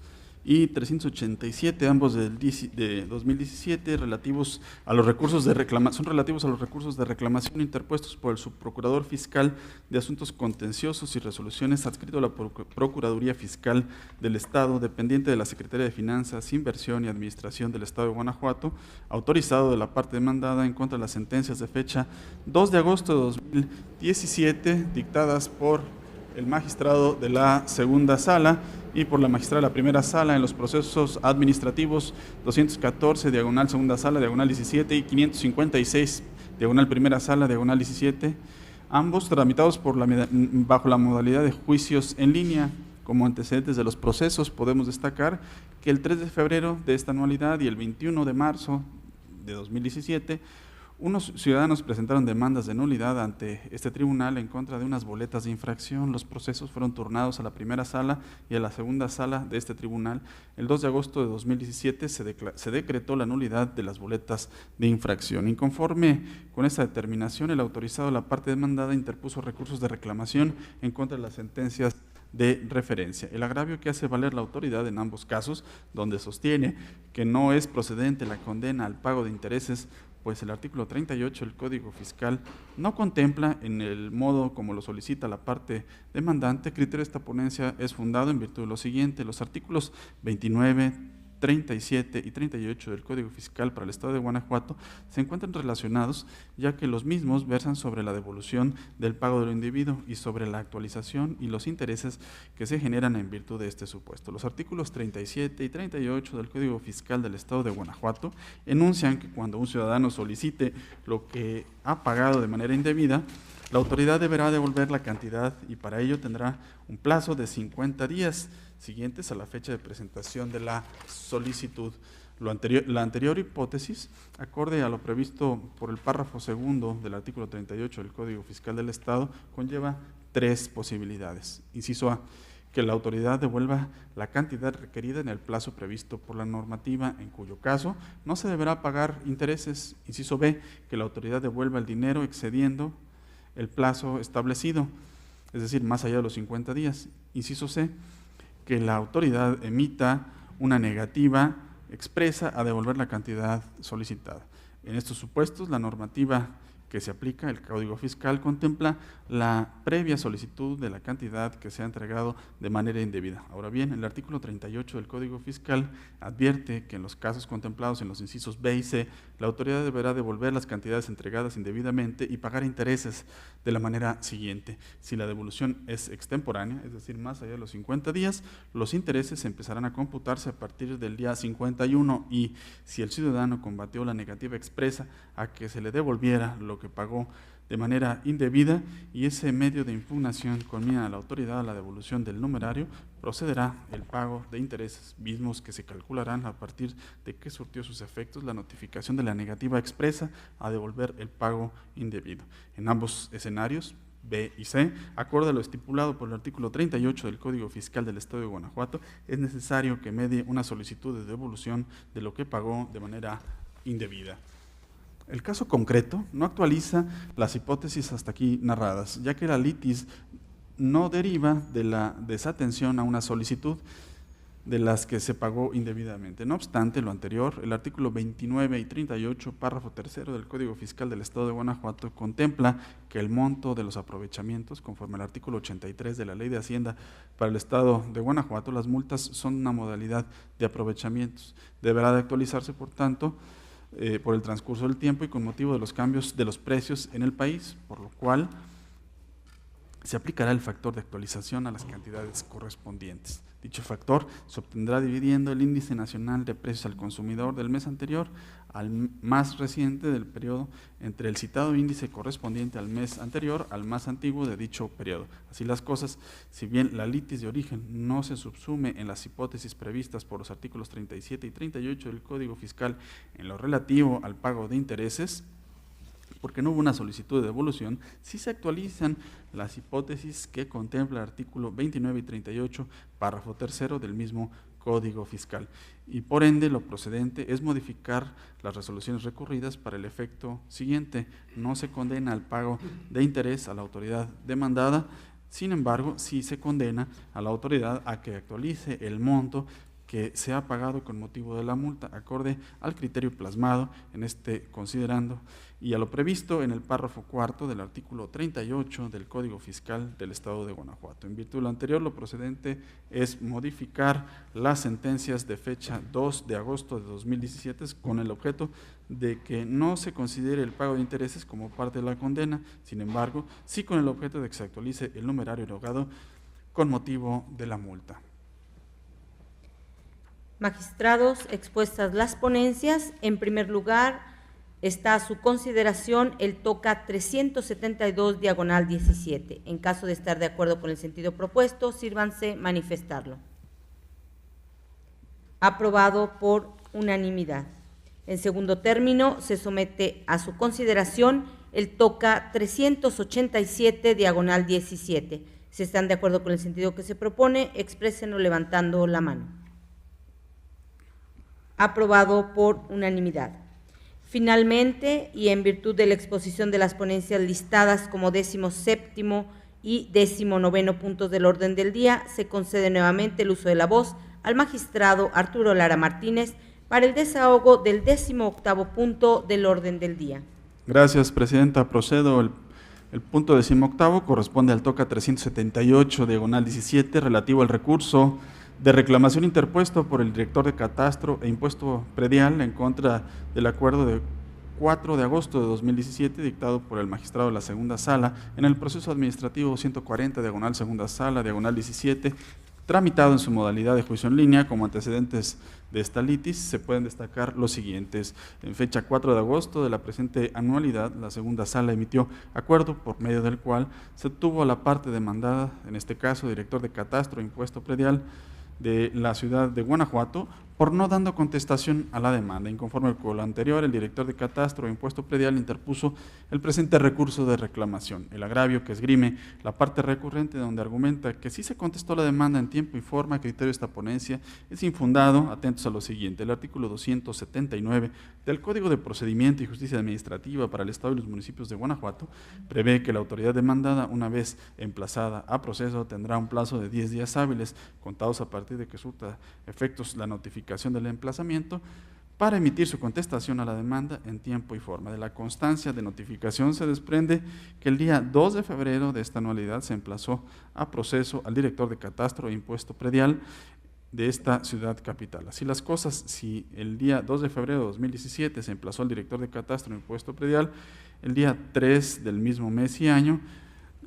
y 387, ambos de 2017, relativos a los recursos de reclamación, son relativos a los recursos de reclamación interpuestos por el Subprocurador Fiscal de Asuntos Contenciosos y Resoluciones adscrito a la Procuraduría Fiscal del Estado, dependiente de la Secretaría de Finanzas, Inversión y Administración del Estado de Guanajuato, autorizado de la parte demandada en contra de las sentencias de fecha 2 de agosto de 2017, dictadas por el magistrado de la segunda sala y por la magistrada de la primera sala en los procesos administrativos 214, diagonal segunda sala, diagonal 17 y 556, diagonal primera sala, diagonal 17, ambos tramitados bajo la modalidad de juicios en línea. Como antecedentes de los procesos podemos destacar que el 3 de febrero de esta anualidad y el 21 de marzo de 2017, unos ciudadanos presentaron demandas de nulidad ante este tribunal en contra de unas boletas de infracción. Los procesos fueron turnados a la primera sala y a la segunda sala de este tribunal. El 2 de agosto de 2017 se decretó la nulidad de las boletas de infracción. Inconforme con esta determinación, el autorizado de la parte demandada interpuso recursos de reclamación en contra de las sentencias de referencia. El agravio que hace valer la autoridad en ambos casos, donde sostiene que no es procedente la condena al pago de intereses, pues el artículo 38 del Código Fiscal no contempla en el modo como lo solicita la parte demandante. Criterio de esta ponencia es fundado en virtud de lo siguiente: los artículos 29, 37 y 38 del Código Fiscal para el Estado de Guanajuato se encuentran relacionados, ya que los mismos versan sobre la devolución del pago del individuo y sobre la actualización y los intereses que se generan en virtud de este supuesto. Los artículos 37 y 38 del Código Fiscal del Estado de Guanajuato enuncian que cuando un ciudadano solicite lo que ha pagado de manera indebida, la autoridad deberá devolver la cantidad y para ello tendrá un plazo de 50 días siguientes a la fecha de presentación de la solicitud. La anterior hipótesis, acorde a lo previsto por el párrafo segundo del artículo 38 del Código Fiscal del Estado, conlleva 3 posibilidades. Inciso A, que la autoridad devuelva la cantidad requerida en el plazo previsto por la normativa, en cuyo caso no se deberá pagar intereses. Inciso B, que la autoridad devuelva el dinero excediendo el plazo establecido, es decir, más allá de los 50 días. Inciso C, que la autoridad emita una negativa expresa a devolver la cantidad solicitada. En estos supuestos, la normativa que se aplica, el Código Fiscal, contempla la previa solicitud de la cantidad que se ha entregado de manera indebida. Ahora bien, el artículo 38 del Código Fiscal advierte que en los casos contemplados en los incisos B y C, la autoridad deberá devolver las cantidades entregadas indebidamente y pagar intereses de la manera siguiente. Si la devolución es extemporánea, es decir, más allá de los 50 días, los intereses empezarán a computarse a partir del día 51 y si el ciudadano combatió la negativa expresa a que se le devolviera lo que pagó de manera indebida y ese medio de impugnación conmina a la autoridad a la devolución del numerario, procederá el pago de intereses mismos que se calcularán a partir de que surtió sus efectos la notificación de la negativa expresa a devolver el pago indebido. En ambos escenarios, B y C, acorde a lo estipulado por el artículo 38 del Código Fiscal del Estado de Guanajuato, es necesario que medie una solicitud de devolución de lo que pagó de manera indebida. El caso concreto no actualiza las hipótesis hasta aquí narradas, ya que la litis no deriva de la desatención a una solicitud, de las que se pagó indebidamente. No obstante lo anterior, el artículo 29 y 38, párrafo tercero del Código Fiscal del Estado de Guanajuato contempla que el monto de los aprovechamientos, conforme al artículo 83 de la Ley de Hacienda para el Estado de Guanajuato, las multas son una modalidad de aprovechamientos. Deberá de actualizarse, por tanto, por el transcurso del tiempo y con motivo de los cambios de los precios en el país, por lo cual se aplicará el factor de actualización a las cantidades correspondientes. Dicho factor se obtendrá dividiendo el índice nacional de precios al consumidor del mes anterior al más reciente del periodo entre el citado índice correspondiente al mes anterior al más antiguo de dicho periodo. Así las cosas, si bien la litis de origen no se subsume en las hipótesis previstas por los artículos 37 y 38 del Código Fiscal en lo relativo al pago de intereses, porque no hubo una solicitud de devolución, sí se actualizan las hipótesis que contempla el artículo 29 y 38, párrafo tercero del mismo Código Fiscal. Y por ende, lo procedente es modificar las resoluciones recurridas para el efecto siguiente: no se condena al pago de interés a la autoridad demandada, sin embargo, sí se condena a la autoridad a que actualice el monto que se ha pagado con motivo de la multa, acorde al criterio plasmado en este considerando y a lo previsto en el párrafo cuarto del artículo 38 del Código Fiscal del Estado de Guanajuato. En virtud de lo anterior, lo procedente es modificar las sentencias de fecha 2 de agosto de 2017 con el objeto de que no se considere el pago de intereses como parte de la condena, sin embargo, sí con el objeto de que se actualice el numerario erogado con motivo de la multa. Magistrados, expuestas las ponencias, en primer lugar está a su consideración el TOCA 372 diagonal 17. En caso de estar de acuerdo con el sentido propuesto, sírvanse manifestarlo. Aprobado por unanimidad. En segundo término, se somete a su consideración el TOCA 387 diagonal 17. Si están de acuerdo con el sentido que se propone, exprésenlo levantando la mano. Aprobado por unanimidad. Finalmente, y en virtud de la exposición de las ponencias listadas como 17º y 19º puntos del orden del día, se concede nuevamente el uso de la voz al magistrado Arturo Lara Martínez para el desahogo del 18º punto del orden del día. Gracias, Presidenta. Procedo. El punto 18º corresponde al TOCA 378 diagonal 17 relativo al recurso de reclamación interpuesto por el director de Catastro e Impuesto Predial en contra del acuerdo de 4 de agosto de 2017 dictado por el magistrado de la segunda sala en el proceso administrativo 140 diagonal segunda sala diagonal 17, tramitado en su modalidad de juicio en línea. Como antecedentes de esta litis se pueden destacar los siguientes. En fecha 4 de agosto de la presente anualidad, la segunda sala emitió acuerdo por medio del cual se obtuvo a la parte demandada, en este caso director de Catastro e Impuesto Predial de la ciudad de Guanajuato, por no dando contestación a la demanda. Inconforme con lo anterior, el director de Catastro e Impuesto Predial interpuso el presente recurso de reclamación. El agravio que esgrime la parte recurrente, donde argumenta que sí se contestó la demanda en tiempo y forma a criterio de esta ponencia, es infundado. Atentos a lo siguiente: el artículo 279 del Código de Procedimiento y Justicia Administrativa para el Estado y los municipios de Guanajuato prevé que la autoridad demandada, una vez emplazada a proceso, tendrá un plazo de 10 días hábiles, contados a partir de que surta efectos la notificación del emplazamiento, para emitir su contestación a la demanda en tiempo y forma. De la constancia de notificación se desprende que el día 2 de febrero de esta anualidad se emplazó a proceso al director de Catastro e Impuesto Predial de esta ciudad capital. Así las cosas, si el día 2 de febrero de 2017 se emplazó al director de Catastro e Impuesto Predial, el día 3 del mismo mes y año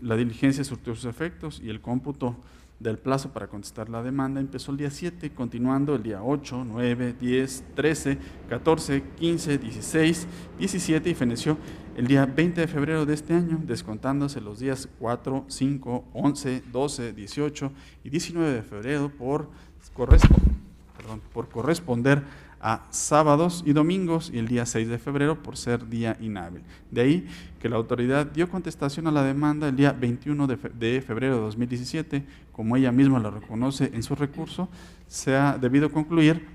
la diligencia surtió sus efectos y el cómputo del plazo para contestar la demanda empezó el día 7, continuando el día 8, 9, 10, 13, 14, 15, 16, 17 y feneció el día 20 de febrero de este año, descontándose los días 4, 5, 11, 12, 18 y 19 de febrero por corresponder a sábados y domingos, y el día 6 de febrero por ser día inhábil. De ahí que la autoridad dio contestación a la demanda el día 21 de febrero de 2017, como ella misma lo reconoce en su recurso. Se ha debido concluir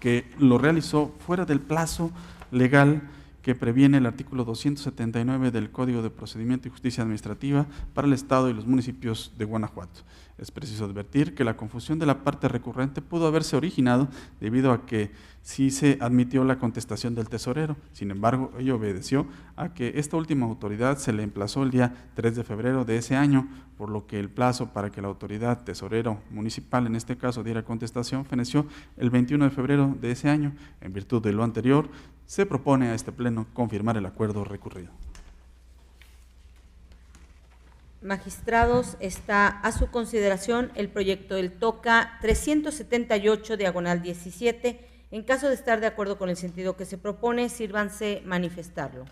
que lo realizó fuera del plazo legal que previene el artículo 279 del Código de Procedimiento y Justicia Administrativa para el Estado y los municipios de Guanajuato. Es preciso advertir que la confusión de la parte recurrente pudo haberse originado debido a que sí se admitió la contestación del tesorero. Sin embargo, ello obedeció a que esta última autoridad se le emplazó el día 3 de febrero de ese año, por lo que el plazo para que la autoridad tesorero municipal, en este caso, diera contestación, feneció el 21 de febrero de ese año. En virtud de lo anterior, se propone a este Pleno confirmar el acuerdo recurrido. Magistrados, está a su consideración el proyecto del TOCA 378/17. En caso de estar de acuerdo con el sentido que se propone, sírvanse manifestarlo.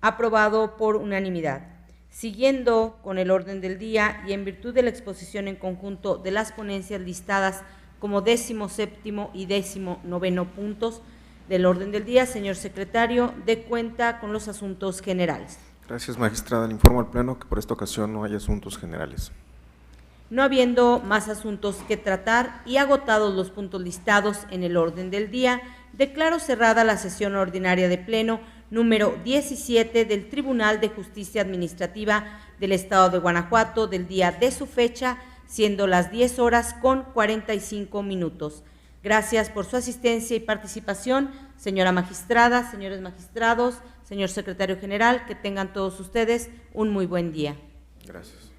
Aprobado por unanimidad. Siguiendo con el orden del día y en virtud de la exposición en conjunto de las ponencias listadas como 17º y 19º puntos del orden del día, señor secretario, dé cuenta con los asuntos generales. Gracias, magistrada. Le informo al Pleno que por esta ocasión no hay asuntos generales. No habiendo más asuntos que tratar y agotados los puntos listados en el orden del día, declaro cerrada la sesión ordinaria de Pleno número 17 del Tribunal de Justicia Administrativa del Estado de Guanajuato del día de su fecha, siendo las 10:45. Gracias por su asistencia y participación, señora magistrada, señores magistrados, señor secretario general, que tengan todos ustedes un muy buen día. Gracias.